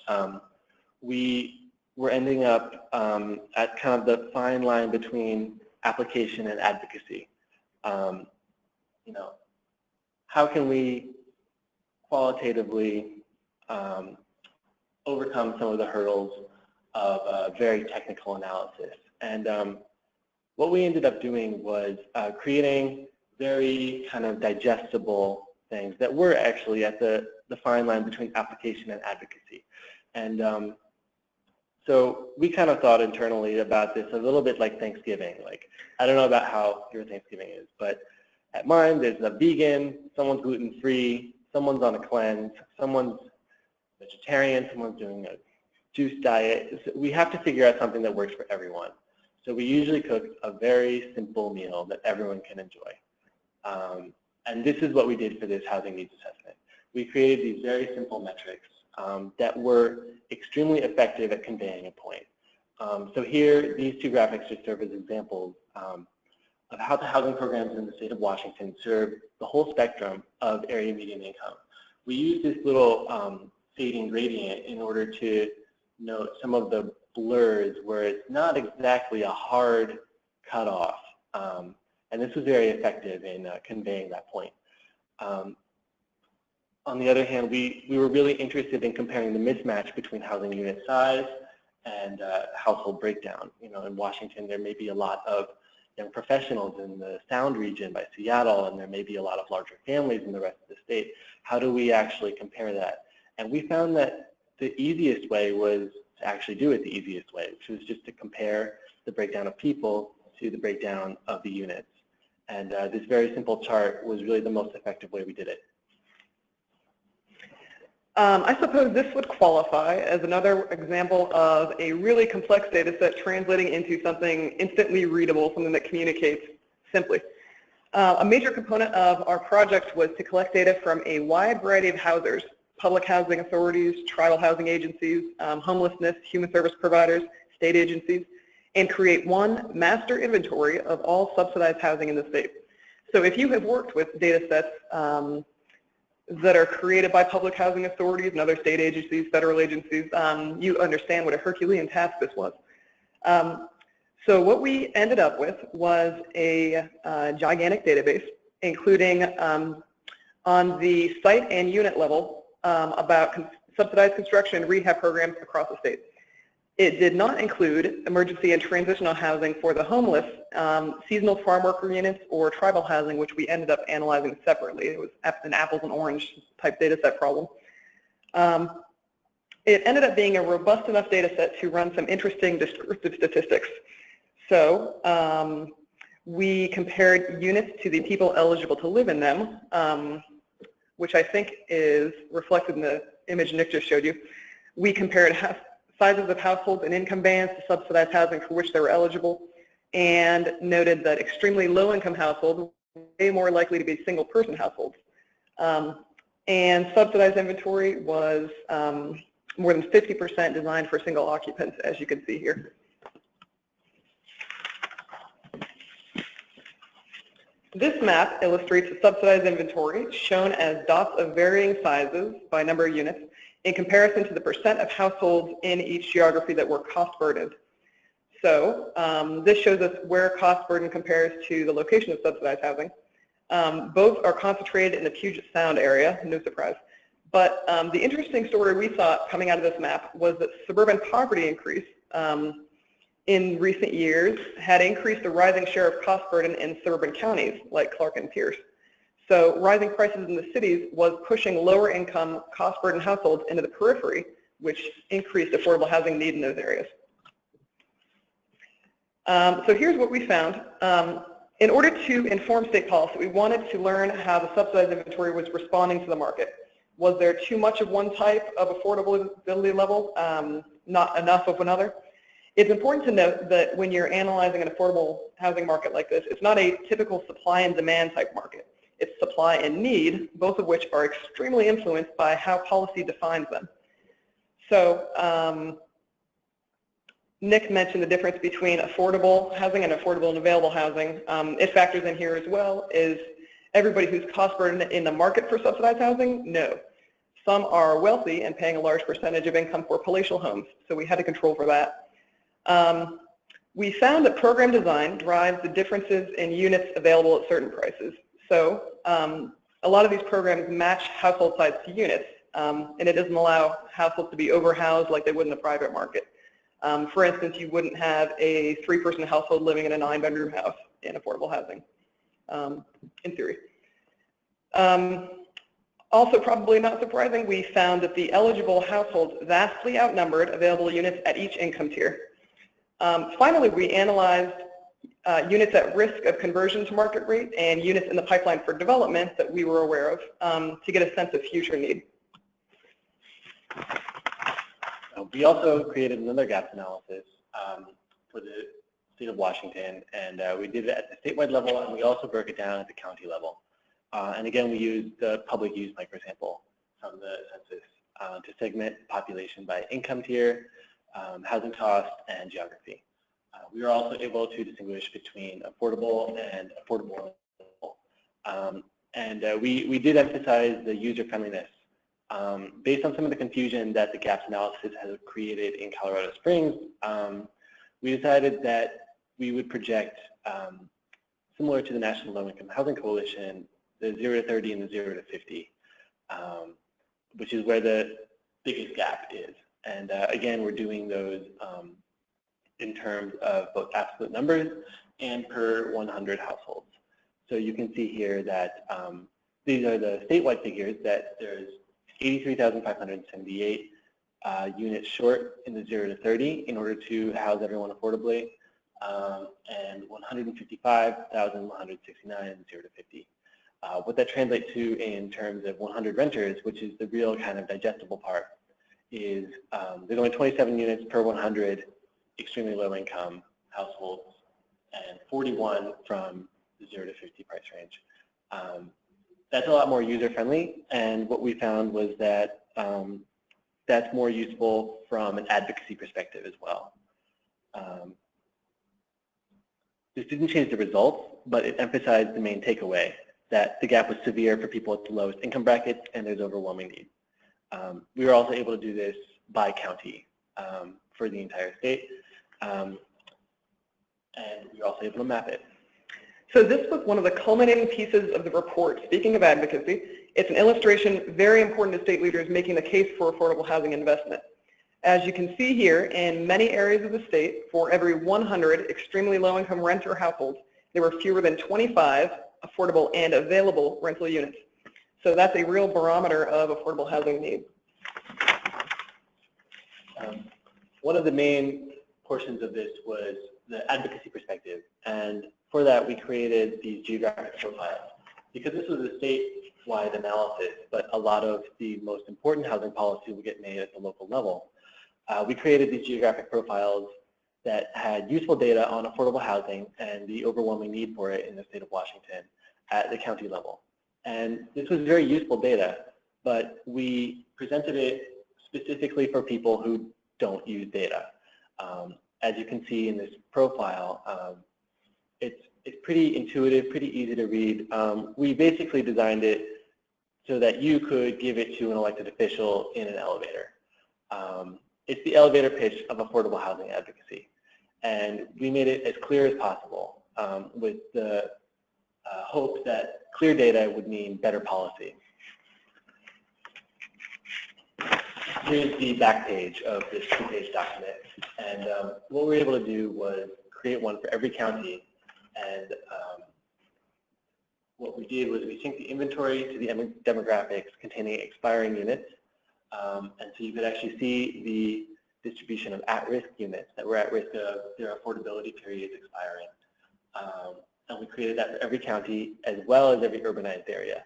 We were ending up at kind of the fine line between application and advocacy. You know, how can we qualitatively overcome some of the hurdles of very technical analysis? And what we ended up doing was creating very kind of digestible things that were actually at the fine line between application and advocacy. And so we kind of thought internally about this a little bit like Thanksgiving. Like, I don't know about how your Thanksgiving is, but at mine, there's a vegan, someone's gluten-free, someone's on a cleanse, someone's vegetarian, someone's doing a juice diet. So we have to figure out something that works for everyone. So we usually cook a very simple meal that everyone can enjoy. And this is what we did for this housing needs assessment. We created these very simple metrics that were extremely effective at conveying a point. So here, these two graphics just serve as examples of how the housing programs in the state of Washington serve the whole spectrum of area median income. We use this little fading gradient in order to note some of the blurs where it's not exactly a hard cutoff. And this was very effective in conveying that point. On the other hand, we were really interested in comparing the mismatch between housing unit size and household breakdown. You know, in Washington, there may be a lot of young professionals in the Sound region by Seattle, and there may be a lot of larger families in the rest of the state. How do we actually compare that? And we found that the easiest way was to actually do it the easiest way, which was just to compare the breakdown of people to the breakdown of the units. And this very simple chart was really the most effective way we did it. I suppose this would qualify as another example of a really complex data set translating into something instantly readable, something that communicates simply. A major component of our project was to collect data from a wide variety of housers, public housing authorities, tribal housing agencies, homelessness, human service providers, state agencies, and create one master inventory of all subsidized housing in the state. So if you have worked with data sets that are created by public housing authorities and other state agencies, federal agencies, you understand what a Herculean task this was. So what we ended up with was a gigantic database, including on the site and unit level about subsidized construction and rehab programs across the state. It did not include emergency and transitional housing for the homeless, seasonal farm worker units, or tribal housing, which we ended up analyzing separately. It was an apples and orange type data set problem. It ended up being a robust enough data set to run some interesting descriptive statistics. So we compared units to the people eligible to live in them, which I think is reflected in the image Nick just showed you. We compared sizes of households and income bands to subsidized housing for which they were eligible, and noted that extremely low-income households were way more likely to be single-person households. And subsidized inventory was more than 50% designed for single occupants, as you can see here. This map illustrates a subsidized inventory shown as dots of varying sizes by number of units in comparison to the percent of households in each geography that were cost burdened. So this shows us where cost burden compares to the location of subsidized housing. Both are concentrated in the Puget Sound area, no surprise. But the interesting story we saw coming out of this map was that suburban poverty increase in recent years had increased the rising share of cost burden in suburban counties like Clark and Pierce. So rising prices in the cities was pushing lower income cost burden households into the periphery, which increased affordable housing need in those areas. So here's what we found. In order to inform state policy, we wanted to learn how the subsidized inventory was responding to the market. Was there too much of one type of affordability level, not enough of another? It's important to note that when you're analyzing an affordable housing market like this, it's not a typical supply and demand type market. It's supply and need, both of which are extremely influenced by how policy defines them. So Nick mentioned the difference between affordable housing and affordable and available housing. It factors in here as well. Is everybody who's cost burdened in the market for subsidized housing? No. Some are wealthy and paying a large percentage of income for palatial homes, so we had to control for that. We found that program design drives the differences in units available at certain prices. So a lot of these programs match household size to units, and it doesn't allow households to be overhoused like they would in the private market. For instance, you wouldn't have a 3-person household living in a 9-bedroom house in affordable housing, in theory. Also, probably not surprising, we found that the eligible households vastly outnumbered available units at each income tier. Finally, we analyzed units at risk of conversion to market rate and units in the pipeline for development that we were aware of to get a sense of future need. We also created another gaps analysis for the state of Washington, and we did it at the statewide level, and we also broke it down at the county level. And again, we used the public use microsample from the census to segment population by income tier, housing cost, and geography. We were also able to distinguish between affordable and affordable. We did emphasize the user friendliness. Based on some of the confusion that the gaps analysis has created in Colorado Springs, we decided that we would project, similar to the National Low Income Housing Coalition, the 0 to 30 and the 0 to 50, which is where the biggest gap is. And again, we're doing those in terms of both absolute numbers and per 100 households. So you can see here that these are the statewide figures, that there's 83,578 units short in the 0 to 30 in order to house everyone affordably, and 155,169 in 0 to 50. What that translates to in terms of 100 renters, which is the real kind of digestible part, is there's only 27 units per 100 extremely low income households and 41 from the 0 to 50 price range. That's a lot more user friendly, and what we found was that that's more useful from an advocacy perspective as well. This didn't change the results, but it emphasized the main takeaway, that the gap was severe for people at the lowest income brackets and there's overwhelming need. We were also able to do this by county for the entire state, and we were also able to map it. So this was one of the culminating pieces of the report. Speaking of advocacy, it's an illustration very important to state leaders making the case for affordable housing investment. As you can see here, in many areas of the state, for every 100 extremely low-income renter households, there were fewer than 25 affordable and available rental units. So that's a real barometer of affordable housing need. One of the main portions of this was the advocacy perspective, and for that we created these geographic profiles. Because this was a statewide analysis, but a lot of the most important housing policy will get made at the local level. We created these geographic profiles that had useful data on affordable housing and the overwhelming need for it in the state of Washington at the county level. And this was very useful data, but we presented it specifically for people who don't use data. As you can see in this profile, it's pretty intuitive, pretty easy to read. We basically designed it so that you could give it to an elected official in an elevator. It's the elevator pitch of affordable housing advocacy. And we made it as clear as possible with the hope that clear data would mean better policy. Here's the back page of this 2-page document. And what we were able to do was create one for every county. And what we did was we synced the inventory to the demographics containing expiring units. And so you could actually see the distribution of at-risk units that were at risk of their affordability periods expiring. And we created that for every county as well as every urbanized area.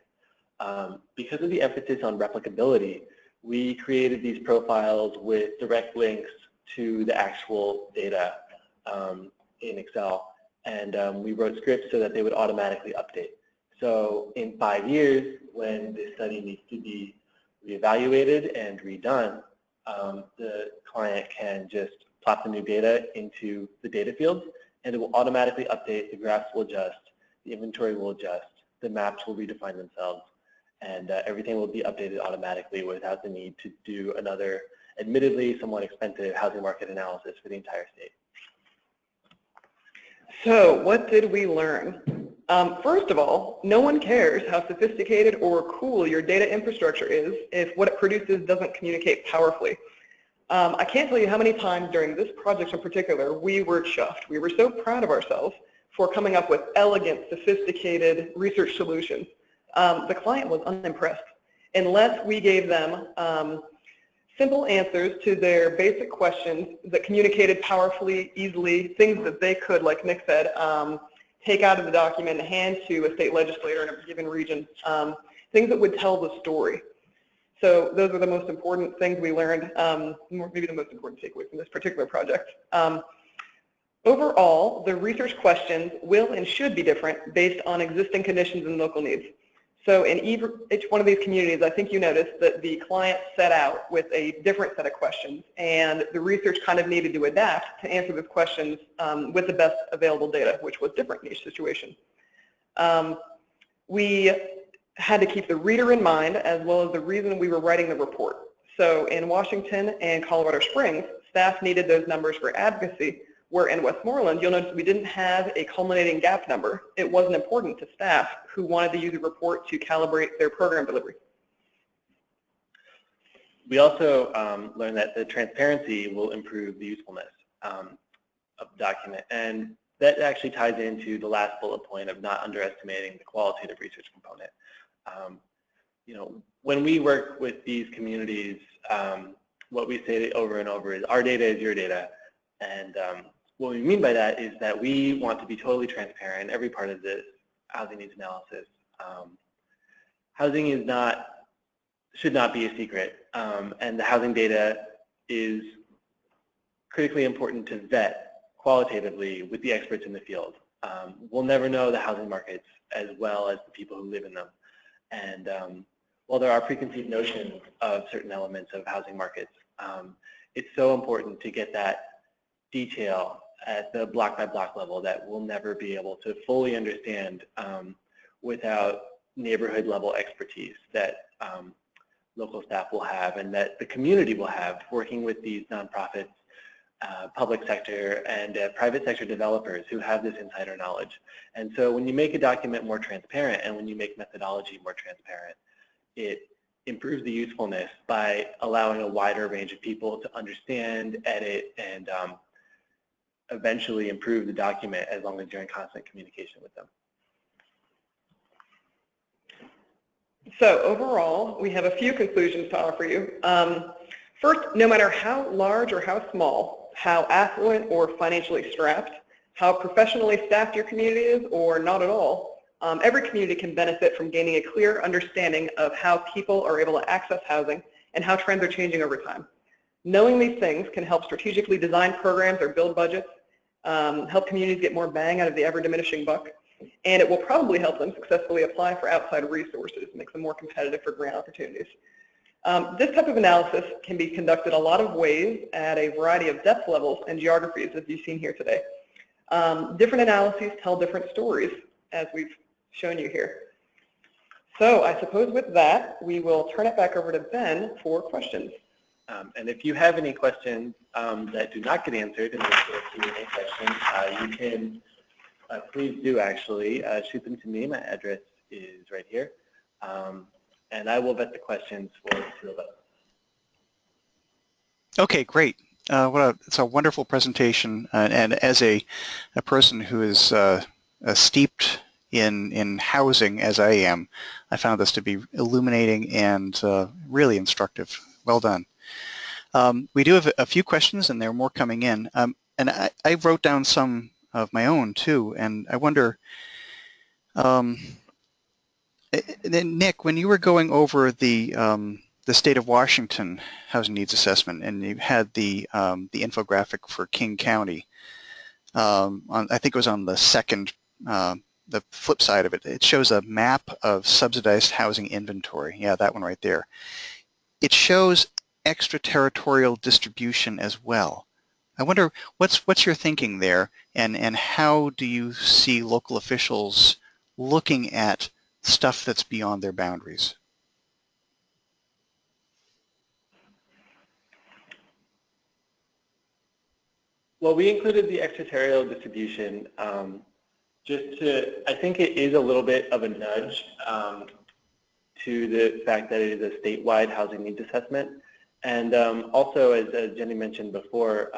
Because of the emphasis on replicability, we created these profiles with direct links to the actual data in Excel. And we wrote scripts so that they would automatically update. So in 5 years, when this study needs to be reevaluated and redone, the client can just plop the new data into the data fields, and it will automatically update, the graphs will adjust, the inventory will adjust, the maps will redefine themselves, and everything will be updated automatically without the need to do another, admittedly somewhat expensive housing market analysis for the entire state. So what did we learn? First of all, no one cares how sophisticated or cool your data infrastructure is if what it produces doesn't communicate powerfully. I can't tell you how many times during this project in particular we were chuffed. We were so proud of ourselves for coming up with elegant, sophisticated research solutions. The client was unimpressed unless we gave them simple answers to their basic questions that communicated powerfully, easily, things that they could, like Nick said, take out of the document and hand to a state legislator in a given region, things that would tell the story. So those are the most important things we learned, maybe the most important takeaway from this particular project. Overall, the research questions will and should be different based on existing conditions and local needs. So in each one of these communities, I think you noticed that the client set out with a different set of questions, and the research kind of needed to adapt to answer those questions with the best available data, which was different in each situation. We had to keep the reader in mind as well as the reason we were writing the report. So in Washington and Colorado Springs, staff needed those numbers for advocacy, where in Westmoreland, you'll notice we didn't have a culminating gap number. It wasn't important to staff who wanted to use a report to calibrate their program delivery. We also learned that the transparency will improve the usefulness of the document, and that actually ties into the last bullet point of not underestimating the qualitative research component. You know, when we work with these communities, what we say over and over is our data is your data, and what we mean by that is that we want to be totally transparent in every part of this housing needs analysis. Housing is should not be a secret, and the housing data is critically important to vet qualitatively with the experts in the field. We'll never know the housing markets as well as the people who live in them. And while there are preconceived notions of certain elements of housing markets, it's so important to get that detail at the block by block level that we'll never be able to fully understand without neighborhood level expertise that local staff will have and that the community will have working with these nonprofits, public sector, and private sector developers who have this insider knowledge. And so when you make a document more transparent and when you make methodology more transparent, it improves the usefulness by allowing a wider range of people to understand, edit, and eventually improve the document as long as you're in constant communication with them. So overall, we have a few conclusions to offer you. First, no matter how large or how small, how affluent or financially strapped, how professionally staffed your community is or not at all, every community can benefit from gaining a clear understanding of how people are able to access housing and how trends are changing over time. Knowing these things can help strategically design programs or build budgets, help communities get more bang out of the ever-diminishing buck, and it will probably help them successfully apply for outside resources, make them more competitive for grant opportunities. This type of analysis can be conducted a lot of ways at a variety of depth levels and geographies, as you've seen here today. Different analyses tell different stories, as we've shown you here. So I suppose with that, we will turn it back over to Ben for questions. And if you have any questions that do not get answered in the Q&A section, you can please do actually shoot them to me. My address is right here. And I will vet the questions for the two of us. Okay, great. It's a wonderful presentation, and as a person who is steeped in housing as I am, I found this to be illuminating and really instructive. Well done. We do have a few questions, and there are more coming in. And I wrote down some of my own too, and I wonder, Nick, when you were going over the state of Washington housing needs assessment, and you had the infographic for King County, I think it was on the second, the flip side of it. It shows a map of subsidized housing inventory. Yeah, that one right there. It shows extraterritorial distribution as well. I wonder what's your thinking there, and how do you see local officials looking at stuff that's beyond their boundaries? Well, we included the extraterritorial distribution I think it is a little bit of a nudge to the fact that it is a statewide housing needs assessment. And also, as Jenny mentioned before,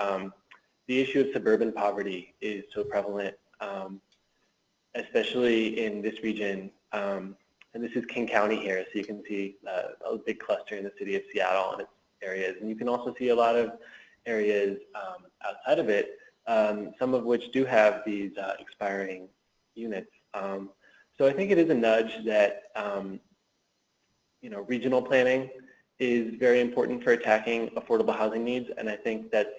the issue of suburban poverty is so prevalent, especially in this region. And this is King County here, so you can see a big cluster in the city of Seattle and its areas. And you can also see a lot of areas outside of it, some of which do have these expiring units. So I think it is a nudge that regional planning is very important for attacking affordable housing needs, and I think that's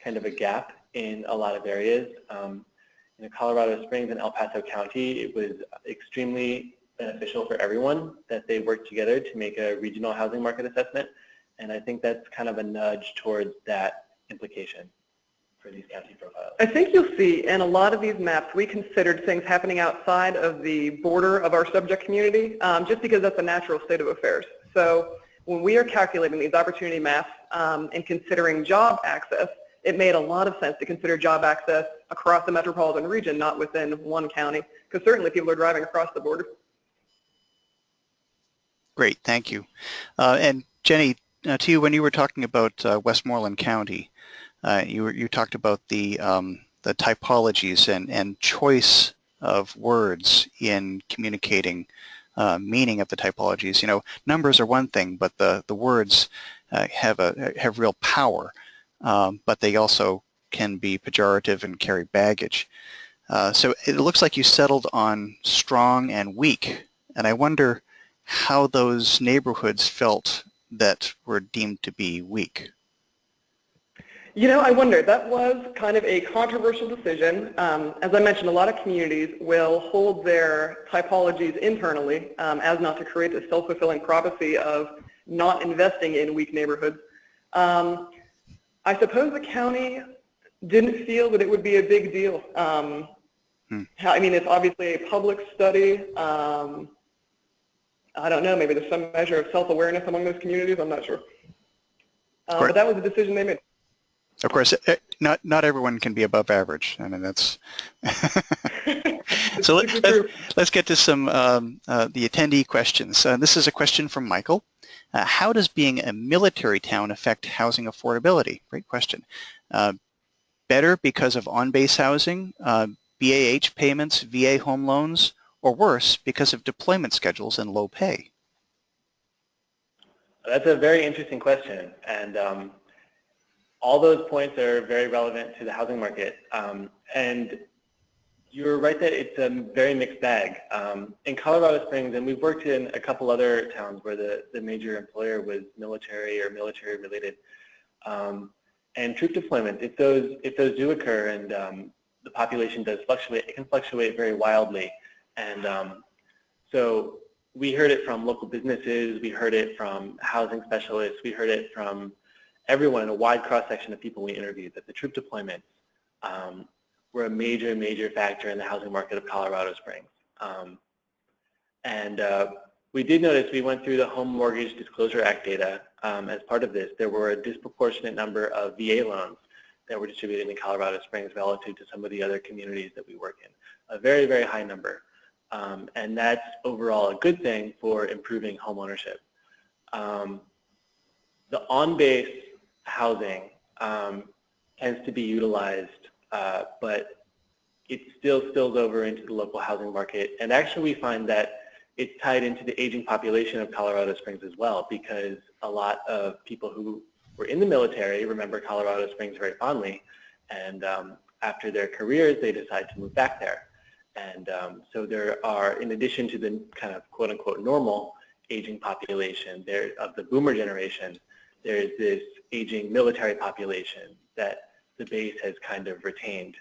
kind of a gap in a lot of areas. In Colorado Springs and El Paso County, it was extremely beneficial for everyone that they work together to make a regional housing market assessment. And I think that's kind of a nudge towards that implication for these county profiles. I think you'll see in a lot of these maps, we considered things happening outside of the border of our subject community, just because that's a natural state of affairs. So when we are calculating these opportunity maps and considering job access, it made a lot of sense to consider job access across the metropolitan region, not within one county, because certainly people are driving across the border. Great, thank you. And Jenny, to you, when you were talking about Westmoreland County, you talked about the typologies and choice of words in communicating meaning of the typologies. You know, numbers are one thing, but the words have real power, but they also can be pejorative and carry baggage. So it looks like you settled on strong and weak, and I wonder how those neighborhoods felt that were deemed to be weak. You know, I wonder, that was kind of a controversial decision. As I mentioned, a lot of communities will hold their typologies internally as not to create a self-fulfilling prophecy of not investing in weak neighborhoods. I suppose the county didn't feel that it would be a big deal. I mean, it's obviously a public study. I don't know, maybe there's some measure of self-awareness among those communities, I'm not sure. But that was the decision they made. Of course, not everyone can be above average. I mean, that's so. Let's get to some the attendee questions. This is a question from Michael. How does being a military town affect housing affordability? Great question. Better because of on-base housing, BAH payments, VA home loans, or worse because of deployment schedules and low pay? That's a very interesting question, and all those points are very relevant to the housing market. And you're right that it's a very mixed bag. In Colorado Springs, and we've worked in a couple other towns where the major employer was military or military related, and troop deployment, if those do occur and the population does fluctuate, it can fluctuate very wildly. And so we heard it from local businesses, we heard it from housing specialists, we heard it from everyone in a wide cross-section of people we interviewed, that the troop deployments were a major, major factor in the housing market of Colorado Springs. We did notice, we went through the Home Mortgage Disclosure Act data as part of this. There were a disproportionate number of VA loans that were distributed in Colorado Springs relative to some of the other communities that we work in. A very, very high number. And that's overall a good thing for improving home ownership. The on-base housing tends to be utilized, but it still spills over into the local housing market. And actually we find that it's tied into the aging population of Colorado Springs as well, because a lot of people who were in the military remember Colorado Springs very fondly, and after their careers they decide to move back there. And so there are, in addition to the kind of quote-unquote normal aging population there of the boomer generation, there's this aging military population that the base has kind of retained.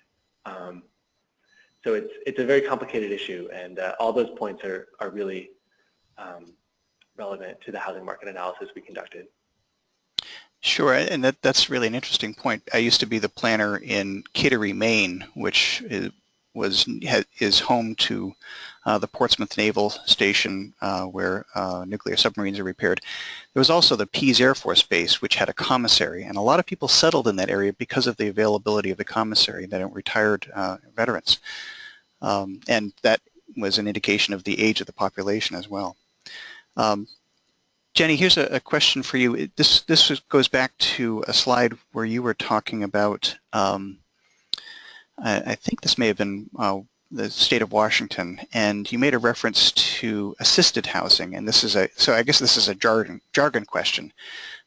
So it's a very complicated issue, and all those points are really relevant to the housing market analysis we conducted. Sure, and that's really an interesting point. I used to be the planner in Kittery, Maine, which is home to the Portsmouth Naval Station where nuclear submarines are repaired. There was also the Pease Air Force Base, which had a commissary, and a lot of people settled in that area because of the availability of the commissary, that retired veterans. And that was an indication of the age of the population as well. Jenny, here's a question for you. This goes back to a slide where you were talking about, I think this may have been the state of Washington, and you made a reference to assisted housing, and so I guess this is a jargon question.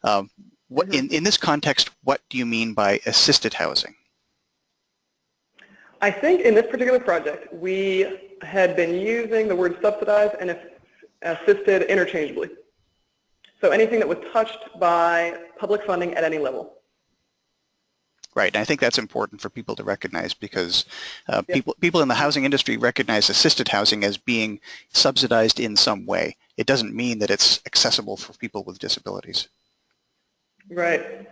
What in this context, what do you mean by assisted housing? I think in this particular project, we had been using the word subsidized and assisted interchangeably. So anything that was touched by public funding at any level. Right, and I think that's important for people to recognize because people in the housing industry recognize assisted housing as being subsidized in some way. It doesn't mean that it's accessible for people with disabilities. Right.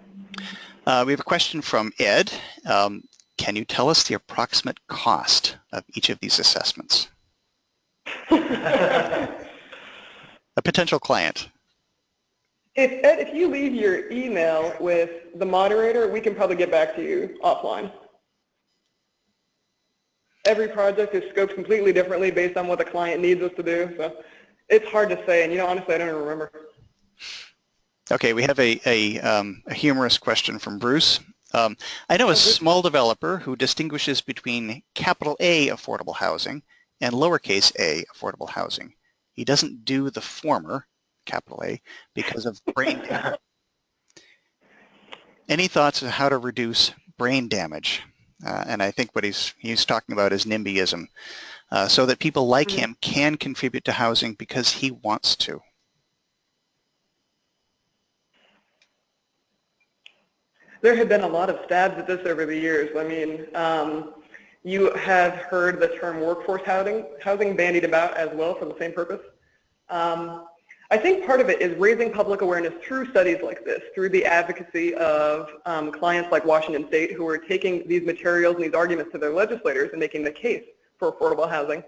We have a question from Ed. Can you tell us the approximate cost of each of these assessments? A potential client. Ed, if you leave your email with the moderator, we can probably get back to you offline. Every project is scoped completely differently based on what the client needs us to do, so it's hard to say, and honestly, I don't even remember. Okay, we have a humorous question from Bruce. I know a small developer who distinguishes between capital A affordable housing and lowercase a affordable housing. He doesn't do the former, capital A, because of brain damage. Any thoughts on how to reduce brain damage? And I think what he's talking about is NIMBYism, so that people like him can contribute to housing because he wants to. There have been a lot of stabs at this over the years. I mean, you have heard the term workforce housing bandied about as well for the same purpose. I think part of it is raising public awareness through studies like this, through the advocacy of clients like Washington State who are taking these materials and these arguments to their legislators and making the case for affordable housing.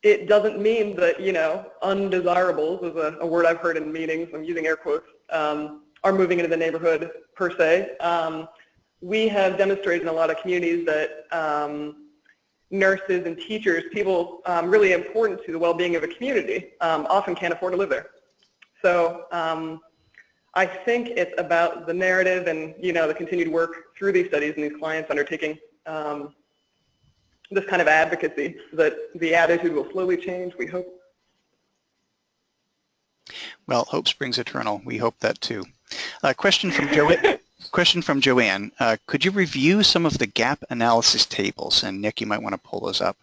It doesn't mean that, undesirables is a word I've heard in meetings, I'm using air quotes, are moving into the neighborhood per se. We have demonstrated in a lot of communities that nurses and teachers, people really important to the well-being of a community, often can't afford to live there. So I think it's about the narrative and the continued work through these studies and these clients undertaking this kind of advocacy that the attitude will slowly change, we hope. Well, hope springs eternal. We hope that too. Question from Joanne. Could you review some of the gap analysis tables? And Nick, you might want to pull those up.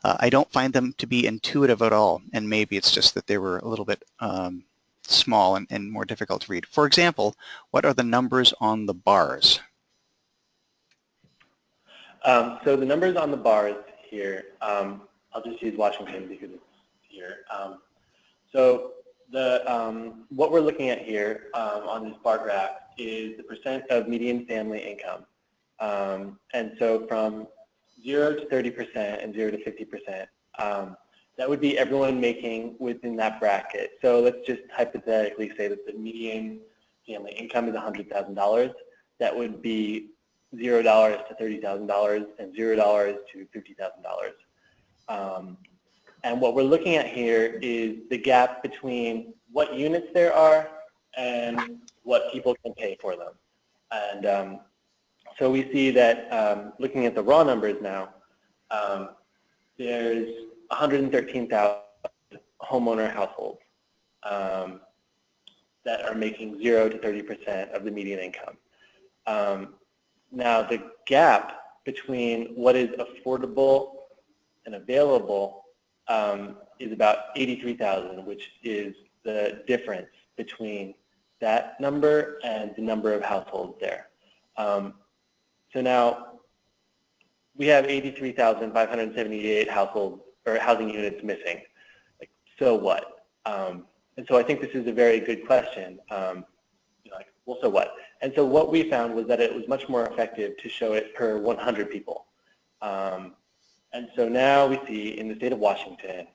I don't find them to be intuitive at all, and maybe it's just that they were a little bit small and more difficult to read. For example, what are the numbers on the bars? So the numbers on the bars here, I'll just use Washington because it's here. So what we're looking at here on this bar graph is the percent of median family income. And so from 0 to 30% and 0 to 50%, that would be everyone making within that bracket. So let's just hypothetically say that the median family income is $100,000. That would be $0 to $30,000 and $0 to $50,000. And what we're looking at here is the gap between what units there are and what people can pay for them. And so we see that looking at the raw numbers now, there's 113,000 homeowner households that are making 0 to 30% of the median income. Now the gap between what is affordable and available is about 83,000, which is the difference between that number and the number of households there. So now we have 83,578 households or housing units missing. Like, so what? And so I think this is a very good question. Well, so what? And so what we found was that it was much more effective to show it per 100 people. And so now we see in the state of Washington,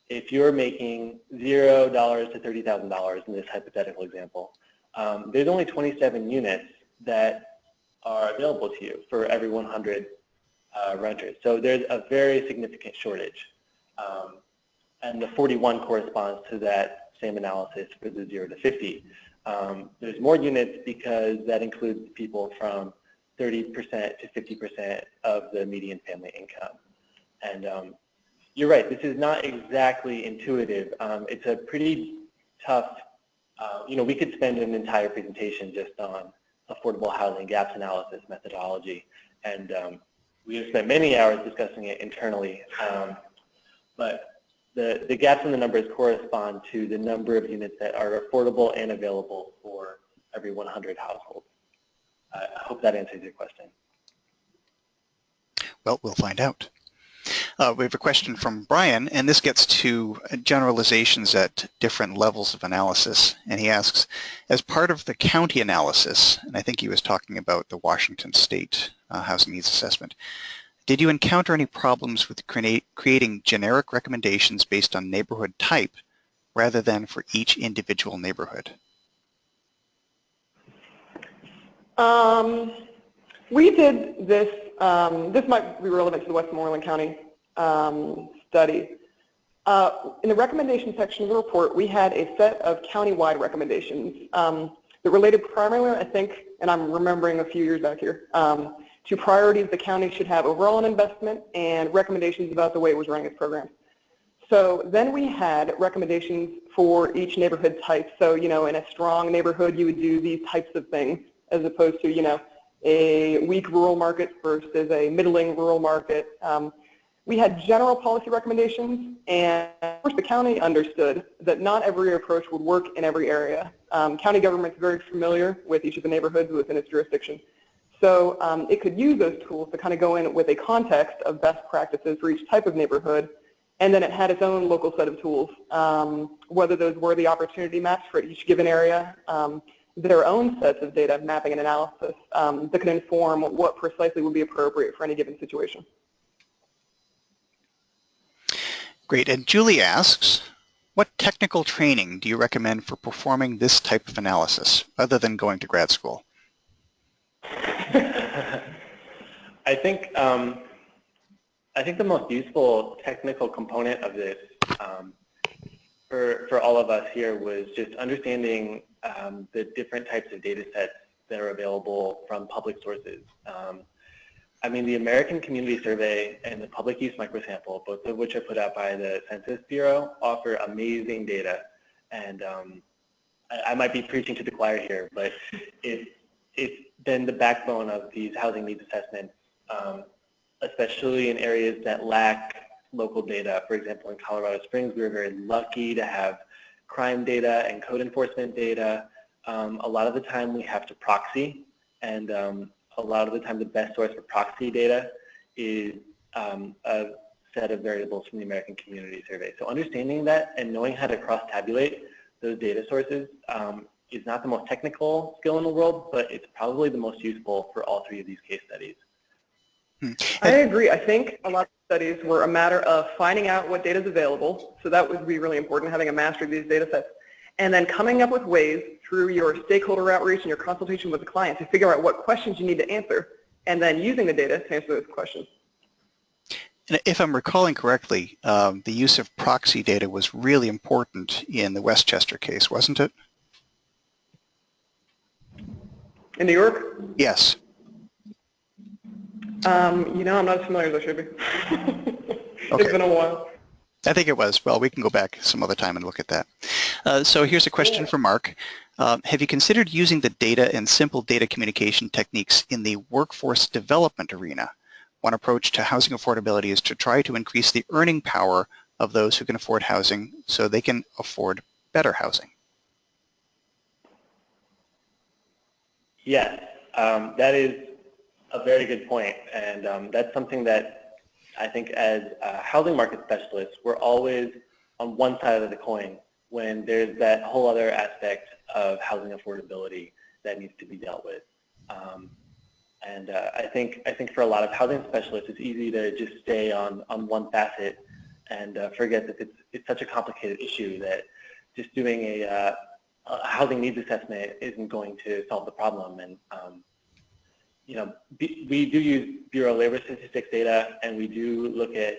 if you're making $0 to $30,000 in this hypothetical example, there's only 27 units that are available to you for every 100 renters. So there's a very significant shortage. And the 41 corresponds to that same analysis for the 0 to 50. There's more units because that includes people from 30% to 50% of the median family income. And you're right, this is not exactly intuitive. It's a pretty tough, we could spend an entire presentation just on affordable housing gaps analysis methodology. And we have spent many hours discussing it internally. But the gaps in the numbers correspond to the number of units that are affordable and available for every 100 households. I hope that answers your question. Well, we'll find out. We have a question from Brian, and this gets to generalizations at different levels of analysis. And he asks, as part of the county analysis, and I think he was talking about the Washington State Housing Needs Assessment, did you encounter any problems with creating generic recommendations based on neighborhood type rather than for each individual neighborhood? We did this, this might be relevant to the Westmoreland County study. In the recommendation section of the report, we had a set of county-wide recommendations that related primarily, I think, and I'm remembering a few years back here, to priorities the county should have overall in investment and recommendations about the way it was running its program. So then we had recommendations for each neighborhood type. So, you know, in a strong neighborhood, you would do these types of things as opposed to, you know, a weak rural market versus a middling rural market. We had general policy recommendations, and of course the county understood that not every approach would work in every area. County government's very familiar with each of the neighborhoods within its jurisdiction. So it could use those tools to kind of go in with a context of best practices for each type of neighborhood, and then it had its own local set of tools, whether those were the opportunity maps for each given area, their own sets of data mapping and analysis that could inform what precisely would be appropriate for any given situation. Great. And Julie asks, what technical training do you recommend for performing this type of analysis other than going to grad school? I think the most useful technical component of this for all of us here was just understanding the different types of data sets that are available from public sources. I mean, the American Community Survey and the Public Use Microsample, both of which are put out by the Census Bureau, offer amazing data. And I might be preaching to the choir here, but it's been the backbone of these housing needs assessments, especially in areas that lack local data. For example, in Colorado Springs, we were very lucky to have crime data and code enforcement data. A lot of the time we have to proxy, and a lot of the time the best source for proxy data is a set of variables from the American Community Survey. So understanding that and knowing how to cross-tabulate those data sources is not the most technical skill in the world, but it's probably the most useful for all three of these case studies. I agree. I think a lot of studies were a matter of finding out what data is available, so that would be really important, having a mastery of these data sets, and then coming up with ways through your stakeholder outreach and your consultation with the client to figure out what questions you need to answer, and then using the data to answer those questions. And if I'm recalling correctly, the use of proxy data was really important in the Westchester case, wasn't it? In New York? Yes. You know, I'm not as familiar as I should be. Okay. It's been a while. I think it was. Well, we can go back some other time and look at that. So here's a question from Mark. Have you considered using the data and simple data communication techniques in the workforce development arena? One approach to housing affordability is to try to increase the earning power of those who can afford housing so they can afford better housing. Yes, that is a very good point, and that's something that I think as housing market specialists, we're always on one side of the coin when there's that whole other aspect of housing affordability that needs to be dealt with. I think for a lot of housing specialists, it's easy to just stay on one facet and forget that it's such a complicated issue that just doing a housing needs assessment isn't going to solve the problem. And you know, we do use Bureau of Labor Statistics data, and we do look at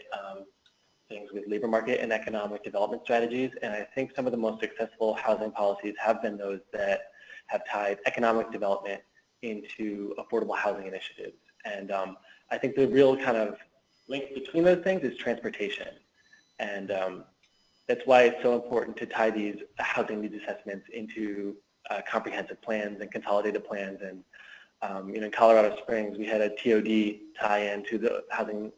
things with labor market and economic development strategies. And I think some of the most successful housing policies have been those that have tied economic development into affordable housing initiatives. And I think the real kind of link between those things is transportation. And that's why it's so important to tie these housing needs assessments into comprehensive plans and consolidated plans. And you know, in Colorado Springs, we had a TOD tie-in to the housing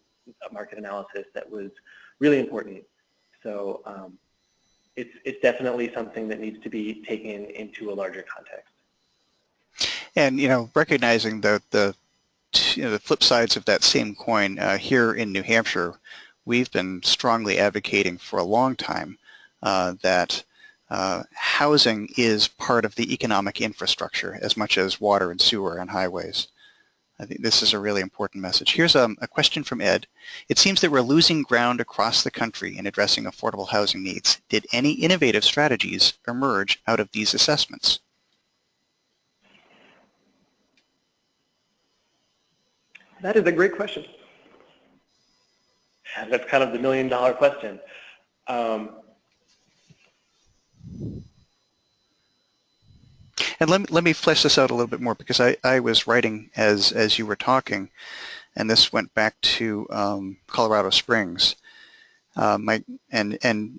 market analysis that was really important. So it's definitely something that needs to be taken into a larger context. And recognizing the flip sides of that same coin, here in New Hampshire, we've been strongly advocating for a long time that housing is part of the economic infrastructure as much as water and sewer and highways. I think this is a really important message. Here's a question from Ed. It seems that we're losing ground across the country in addressing affordable housing needs. Did any innovative strategies emerge out of these assessments? That is a great question. That's kind of the million-dollar question. And let me flesh this out a little bit more, because I was writing as you were talking, and this went back to Colorado Springs. And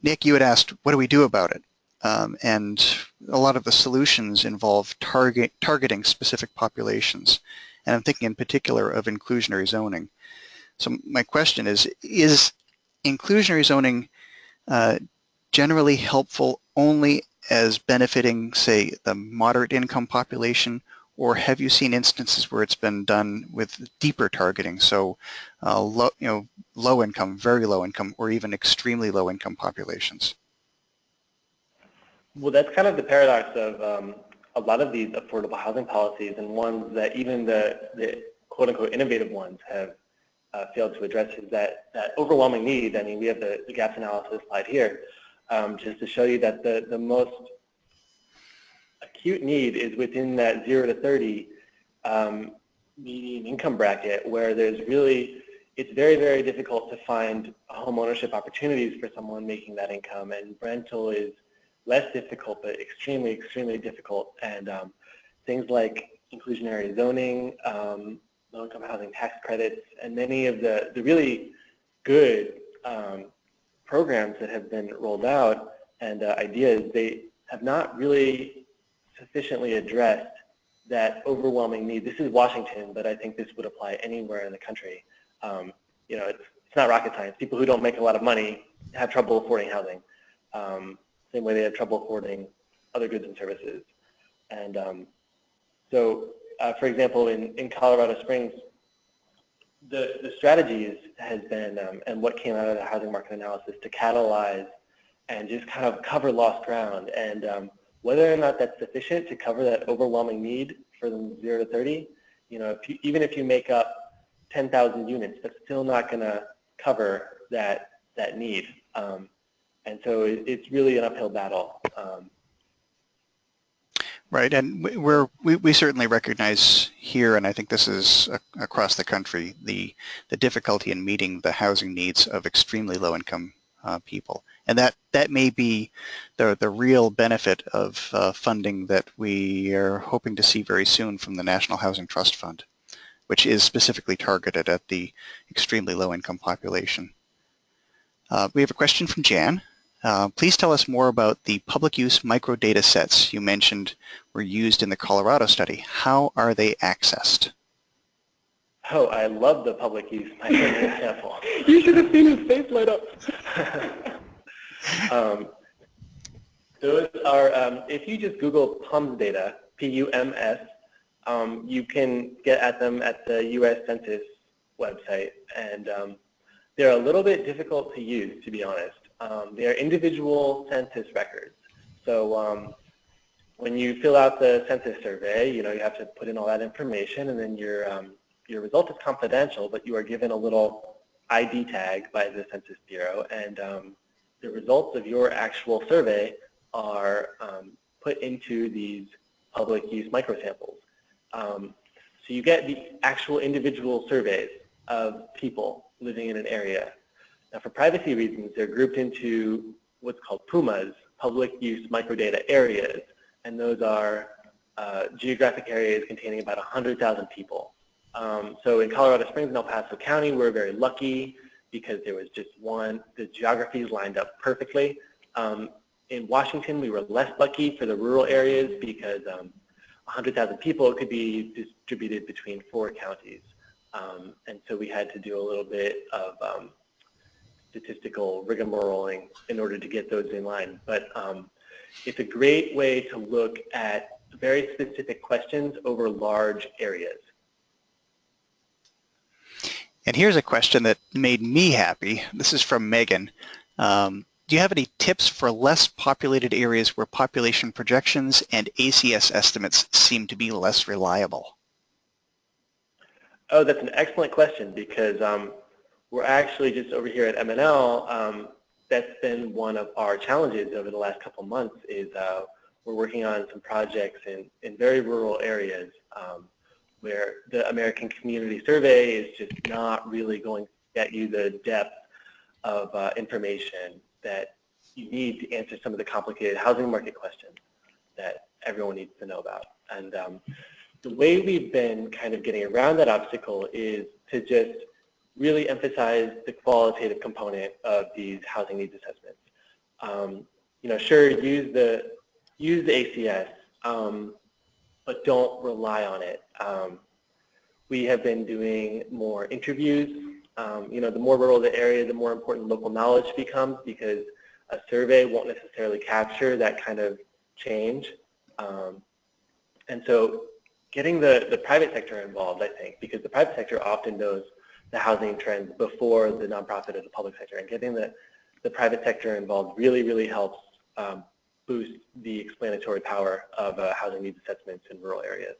Nick, you had asked, what do we do about it? And a lot of the solutions involve targeting specific populations. And I'm thinking in particular of inclusionary zoning. So my question is inclusionary zoning generally helpful only as benefiting, say, the moderate income population, or have you seen instances where it's been done with deeper targeting, so low income, very low income, or even extremely low income populations? Well, that's kind of the paradox of a lot of these affordable housing policies, and ones that even the quote-unquote innovative ones have failed to address, is that overwhelming need. I mean, we have the gaps analysis slide here, just to show you that the most acute need is within that 0 to 30 median income bracket, where it's very, very difficult to find home ownership opportunities for someone making that income, and rental is less difficult, but extremely, extremely difficult. And things like inclusionary zoning, low-income housing tax credits, and many of the really good programs that have been rolled out and ideas, they have not really sufficiently addressed that overwhelming need. This is Washington, but I think this would apply anywhere in the country. It's not rocket science. People who don't make a lot of money have trouble affording housing. Same way they have trouble affording other goods and services. And for example, in Colorado Springs, the strategies has been, and what came out of the housing market analysis, to catalyze and just kind of cover lost ground. And whether or not that's sufficient to cover that overwhelming need for the 0 to 30, even if you make up 10,000 units, that's still not going to cover that need. And so it's really an uphill battle. Right, and we certainly recognize here, and I think this is across the country, the difficulty in meeting the housing needs of extremely low-income people, and that may be the real benefit of funding that we are hoping to see very soon from the National Housing Trust Fund, which is specifically targeted at the extremely low-income population. We have a question from Jan. Please tell us more about the public use microdata sets you mentioned were used in the Colorado study. How are they accessed? Oh, I love the public use microdata sample. You should have seen his face light up. Those are, if you just Google PUMS data, P-U-M-S, you can get at them at the U.S. Census website, and they're a little bit difficult to use, to be honest. They are individual census records. So when you fill out the census survey, you have to put in all that information, and then your result is confidential, but you are given a little ID tag by the Census Bureau, and the results of your actual survey are put into these public use microsamples. So you get the actual individual surveys of people living in an area. Now, for privacy reasons, they're grouped into what's called PUMAs, public use microdata areas, and those are geographic areas containing about 100,000 people. So in Colorado Springs and El Paso County, we're very lucky because there was just one. The geographies lined up perfectly. In Washington, we were less lucky for the rural areas because 100,000 people could be distributed between 4 counties. And so we had to do a little bit of statistical rigmaroling in order to get those in line. But it's a great way to look at very specific questions over large areas. And here's a question that made me happy. This is from Megan. Do you have any tips for less populated areas where population projections and ACS estimates seem to be less reliable? Oh, that's an excellent question, because we're actually just over here at MNL, that's been one of our challenges over the last couple months, is we're working on some projects in very rural areas where the American Community Survey is just not really going to get you the depth of information that you need to answer some of the complicated housing market questions that everyone needs to know about. And the way we've been kind of getting around that obstacle is to just really emphasize the qualitative component of these housing needs assessments. You know, sure, use the ACS, but don't rely on it. We have been doing more interviews. You know, the more rural the area, the more important local knowledge becomes, because a survey won't necessarily capture that kind of change. And so getting the private sector involved, I think, because the private sector often knows the housing trends before the nonprofit or the public sector, and getting the private sector involved really, really helps boost the explanatory power of housing needs assessments in rural areas.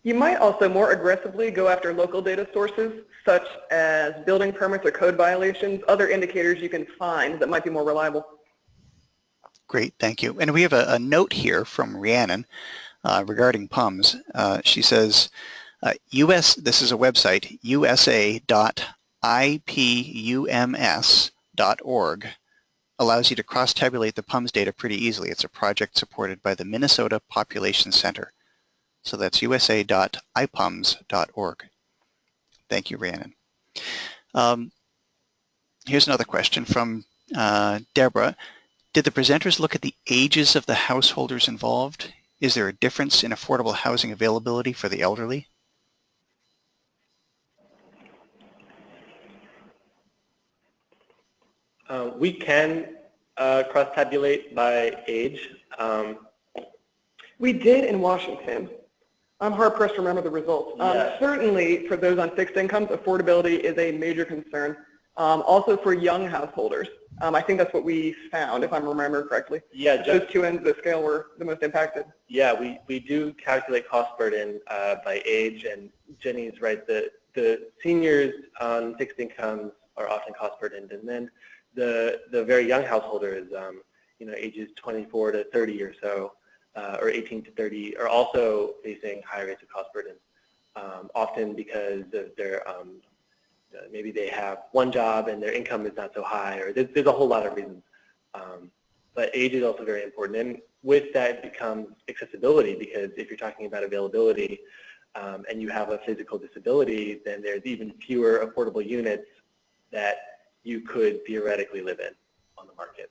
You might also more aggressively go after local data sources, such as building permits or code violations, other indicators you can find that might be more reliable. Great, thank you. And we have a note here from Rhiannon regarding PUMS. She says, this is a website, usa.ipums.org, allows you to cross-tabulate the PUMS data pretty easily. It's a project supported by the Minnesota Population Center. So that's usa.ipums.org. Thank you, Rhiannon. Here's another question from Deborah. Did the presenters look at the ages of the householders involved? Is there a difference in affordable housing availability for the elderly? We can cross-tabulate by age. We did in Washington. I'm hard-pressed to remember the results. Yeah. Certainly, for those on fixed incomes, affordability is a major concern. Also for young householders. I think that's what we found, if I remember correctly. Yeah, those two ends of the scale were the most impacted. Yeah, we do calculate cost burden by age, and Jenny's right. The seniors on fixed incomes are often cost burdened, and then the very young householders, you know, ages 24 to 30 or so, or 18 to 30, are also facing high rates of cost burden, often because of their maybe they have one job and their income is not so high, or there's a whole lot of reasons. But age is also very important, and with that becomes accessibility, because if you're talking about availability and you have a physical disability, then there's even fewer affordable units that you could theoretically live in on the market.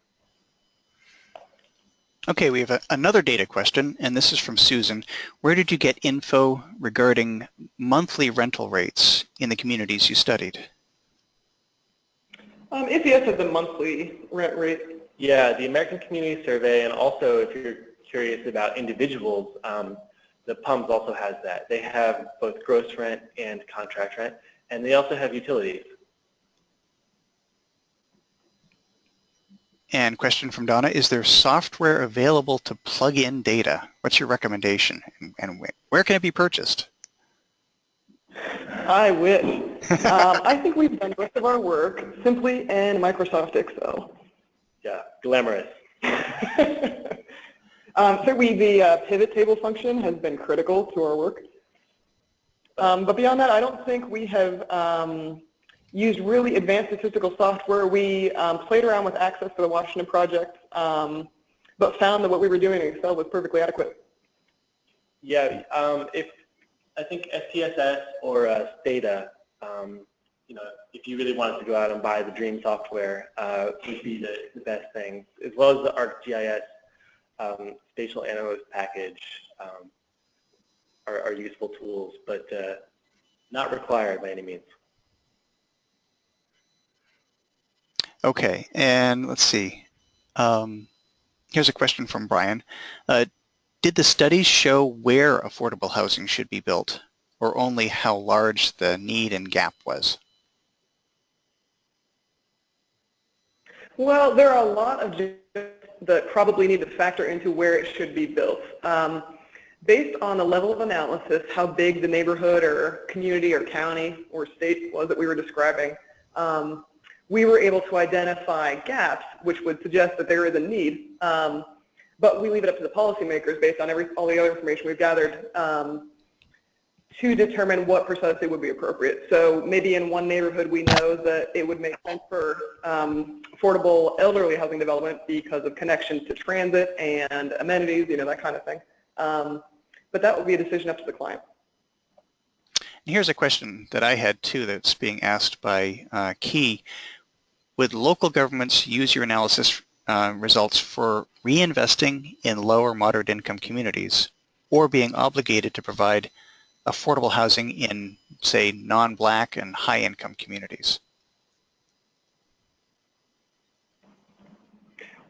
Okay, we have another data question, and this is from Susan. Where did you get info regarding monthly rental rates in the communities you studied? ACS has a monthly rent rate. Yeah, the American Community Survey, and also if you're curious about individuals, the PUMS also has that. They have both gross rent and contract rent, and they also have utilities. And question from Donna, is there software available to plug in data? What's your recommendation, and where can it be purchased? I wish. I think we've done most of our work simply in Microsoft Excel. Yeah, glamorous. Certainly the pivot table function has been critical to our work. But beyond that, I don't think we have used really advanced statistical software. We played around with Access for the Washington project, but found that what we were doing in Excel was perfectly adequate. Yeah, I think SPSS or Stata, you know, if you really wanted to go out and buy the dream software, would be the best thing, as well as the ArcGIS spatial analyst package are useful tools, but not required by any means. Okay, and let's see. Here's a question from Brian. Did the studies show where affordable housing should be built, or only how large the need and gap was? Well, there are a lot of that probably need to factor into where it should be built. Based on the level of analysis, how big the neighborhood or community or county or state was that we were describing, we were able to identify gaps which would suggest that there is a need. But we leave it up to the policymakers based on all the other information we've gathered to determine what precisely would be appropriate. So maybe in one neighborhood we know that it would make sense for affordable elderly housing development because of connections to transit and amenities, that kind of thing. But that would be a decision up to the client. And here's a question that I had too that's being asked by Key. Would local governments use your analysis results for reinvesting in low or moderate income communities or being obligated to provide affordable housing in, say, non-Black and high-income communities?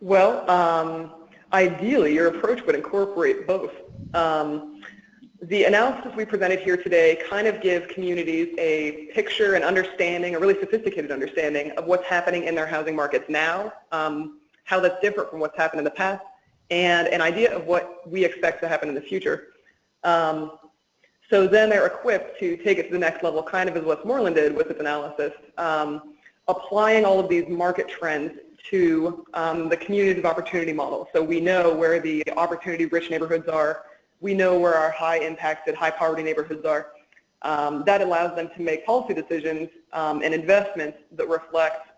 Well, ideally, your approach would incorporate both. The analysis we presented here today kind of gives communities a picture and understanding, a really sophisticated understanding of what's happening in their housing markets now, how that's different from what's happened in the past, and an idea of what we expect to happen in the future. So then they're equipped to take it to the next level, kind of as Westmoreland did with its analysis, applying all of these market trends to the communities of opportunity model. So we know where the opportunity-rich neighborhoods are. We know where our high-impacted, high-poverty neighborhoods are. That allows them to make policy decisions and investments that reflect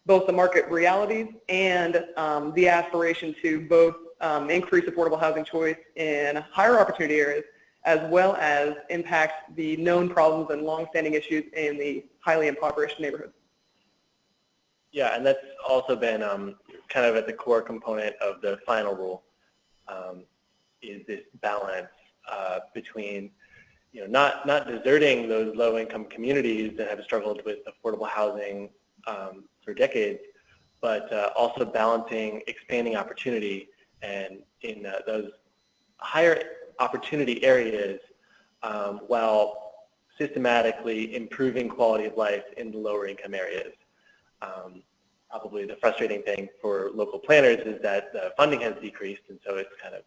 both the market realities and the aspiration to both increase affordable housing choice in higher opportunity areas, as well as impact the known problems and long-standing issues in the highly impoverished neighborhoods. Yeah, and that's also been kind of at the core component of the final rule, is this balance between, not deserting those low-income communities that have struggled with affordable housing for decades, but also balancing expanding opportunity and in those higher opportunity areas while systematically improving quality of life in the lower income areas. Probably the frustrating thing for local planners is that the funding has decreased, and so it's kind of,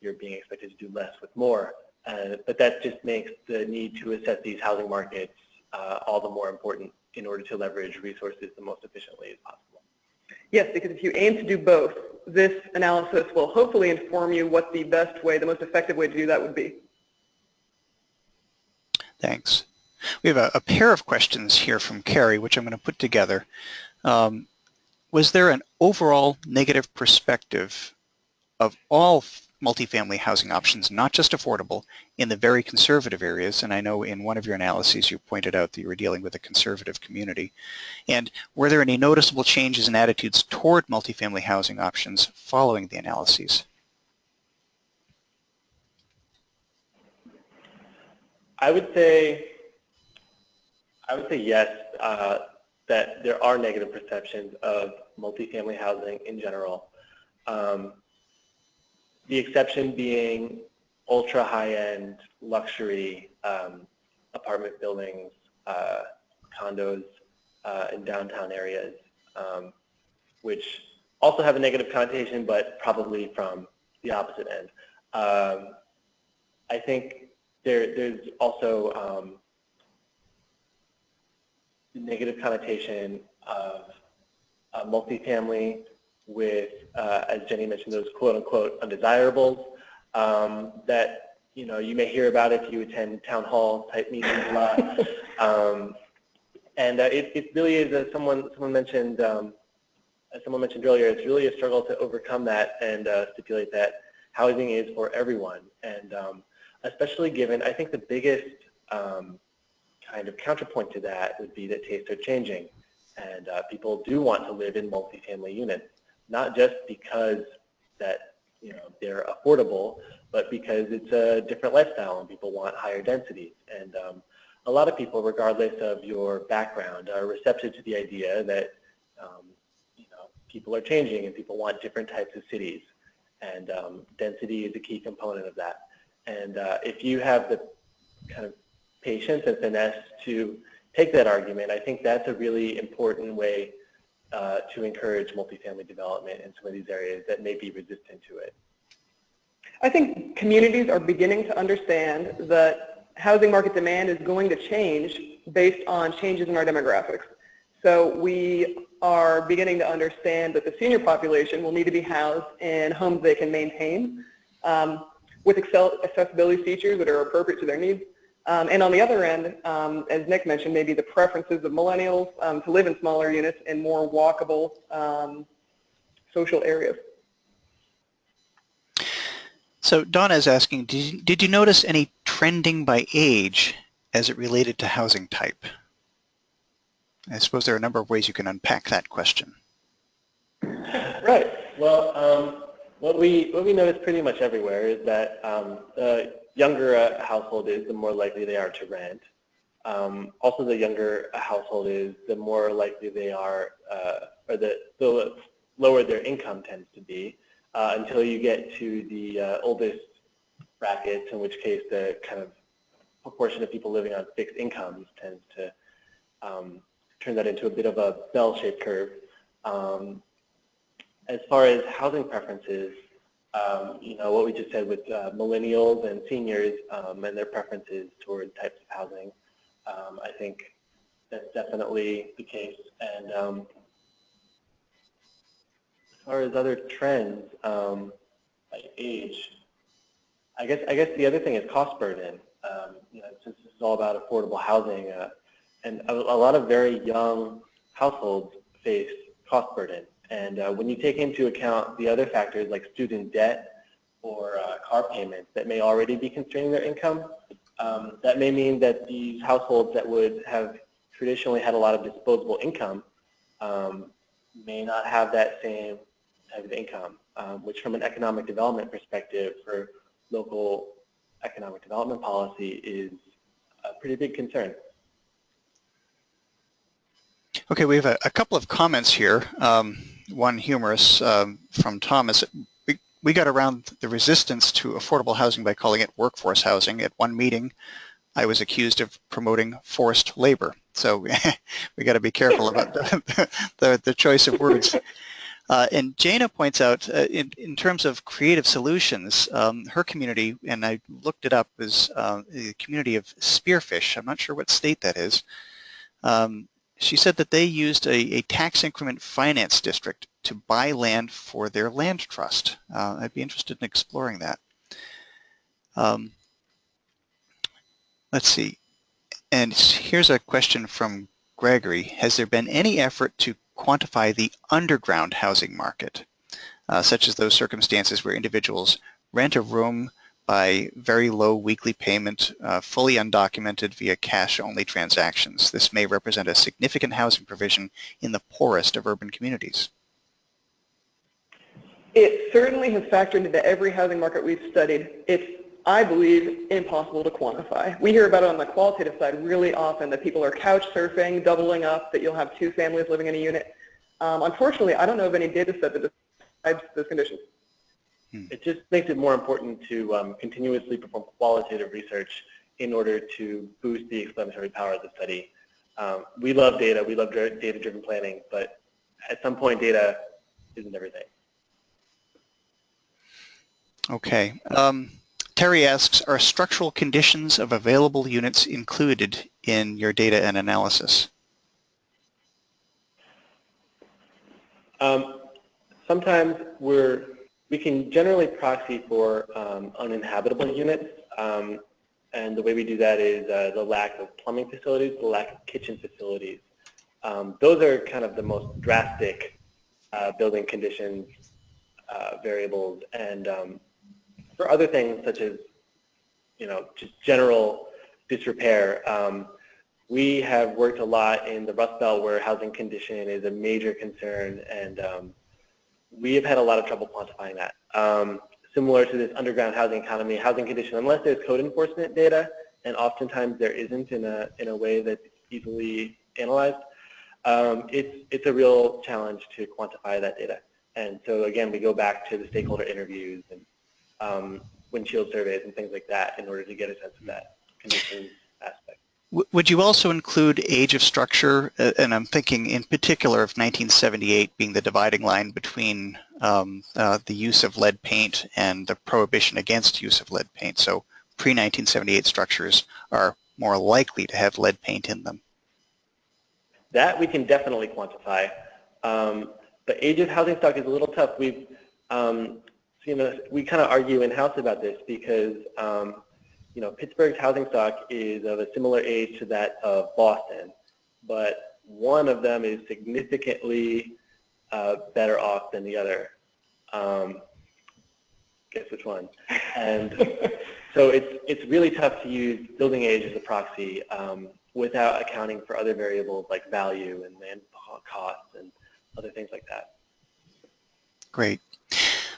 you're being expected to do less with more. But that just makes the need to assess these housing markets all the more important in order to leverage resources the most efficiently as possible. Yes, because if you aim to do both, this analysis will hopefully inform you what the best way, the most effective way to do that would be. Thanks. We have a pair of questions here from Carrie, which I'm going to put together. Was there an overall negative perspective of all multifamily housing options, not just affordable, in the very conservative areas? And I know in one of your analyses you pointed out that you were dealing with a conservative community. And were there any noticeable changes in attitudes toward multifamily housing options following the analyses? I would say yes, that there are negative perceptions of multifamily housing in general. The exception being ultra high-end luxury apartment buildings, condos in downtown areas, which also have a negative connotation, but probably from the opposite end. I think there's also the negative connotation of multifamily with, as Jenny mentioned, those quote-unquote undesirables that you may hear about if you attend town hall type meetings a lot. And it really is, as someone mentioned earlier, it's really a struggle to overcome that and stipulate that housing is for everyone. And especially given, I think the biggest kind of counterpoint to that would be that tastes are changing, and people do want to live in multifamily units, not just because that they're affordable, but because it's a different lifestyle and people want higher densities. And a lot of people, regardless of your background, are receptive to the idea that people are changing and people want different types of cities. and density is a key component of that. And if you have the kind of patience and finesse to take that argument, I think that's a really important way to encourage multifamily development in some of these areas that may be resistant to it. I think communities are beginning to understand that housing market demand is going to change based on changes in our demographics. So we are beginning to understand that the senior population will need to be housed in homes they can maintain with accessibility features that are appropriate to their needs. And on the other end, as Nick mentioned, maybe the preferences of millennials to live in smaller units in more walkable social areas. So Donna is asking, did you notice any trending by age as it related to housing type? I suppose there are a number of ways you can unpack that question. Right. Well, what we notice pretty much everywhere is that the younger a household is, the more likely they are to rent. Also, the younger a household is, the more likely they are, or the lower their income tends to be, until you get to the oldest brackets, in which case the kind of proportion of people living on fixed incomes tends to turn that into a bit of a bell-shaped curve. As far as housing preferences, you know, what we just said with millennials and seniors and their preferences toward types of housing, I think that's definitely the case. And as far as other trends by age, I guess the other thing is cost burden. You know, since this is all about affordable housing, and a lot of very young households face cost burden. And when you take into account the other factors like student debt or car payments that may already be constraining their income, that may mean that these households that would have traditionally had a lot of disposable income may not have that same type of income, which from an economic development perspective for local economic development policy is a pretty big concern. Okay, we have a couple of comments here. One humorous from Thomas. We got around the resistance to affordable housing by calling it workforce housing. At one meeting, I was accused of promoting forced labor. So we got to be careful about the choice of words. And Jana points out, in terms of creative solutions, her community, and I looked it up, is the community of Spearfish. I'm not sure what state that is. She said that they used a tax increment finance district to buy land for their land trust. I'd be interested in exploring that. Let's see. And here's a question from Gregory. Has there been any effort to quantify the underground housing market, such as those circumstances where individuals rent a room by very low weekly payment, fully undocumented via cash-only transactions? This may represent a significant housing provision in the poorest of urban communities. It certainly has factored into every housing market we've studied. It's, I believe, impossible to quantify. We hear about it on the qualitative side really often, that people are couch surfing, doubling up, that you'll have two families living in a unit. Unfortunately, I don't know of any data set that describes those conditions. It just makes it more important to continuously perform qualitative research in order to boost the explanatory power of the study. We love data, we love data-driven planning, but at some point data isn't everything. Okay. Terry asks, are structural conditions of available units included in your data and analysis? Sometimes we can generally proxy for uninhabitable units, and the way we do that is the lack of plumbing facilities, the lack of kitchen facilities. Those are kind of the most drastic building conditions variables, and for other things such as, you know, just general disrepair, we have worked a lot in the Rust Belt where housing condition is a major concern, and we have had a lot of trouble quantifying that. Similar to this underground housing economy, housing condition, unless there's code enforcement data, and oftentimes there isn't in a way that's easily analyzed, it's a real challenge to quantify that data. And so again, we go back to the stakeholder interviews and windshield surveys and things like that in order to get a sense of that conditions aspect. Would you also include age of structure? And I'm thinking in particular of 1978 being the dividing line between the use of lead paint and the prohibition against use of lead paint. So pre-1978 structures are more likely to have lead paint in them. That we can definitely quantify. But age of housing stock is a little tough. We kind of argue in-house about this because Pittsburgh's housing stock is of a similar age to that of Boston, but one of them is significantly better off than the other. Guess which one? And so it's really tough to use building age as a proxy without accounting for other variables like value and land costs and other things like that. Great.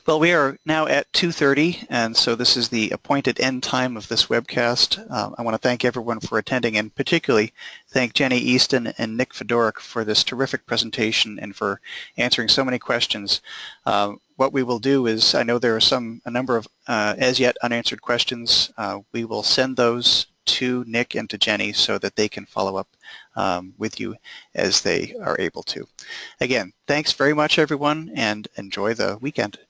Well, we are now at 2:30, and so this is the appointed end time of this webcast. I want to thank everyone for attending, and particularly thank Jenny Easton and Nick Fedorik for this terrific presentation and for answering so many questions. What we will do is, I know there are a number of as yet unanswered questions. We will send those to Nick and to Jenny so that they can follow up with you as they are able to. Again, thanks very much, everyone, and enjoy the weekend.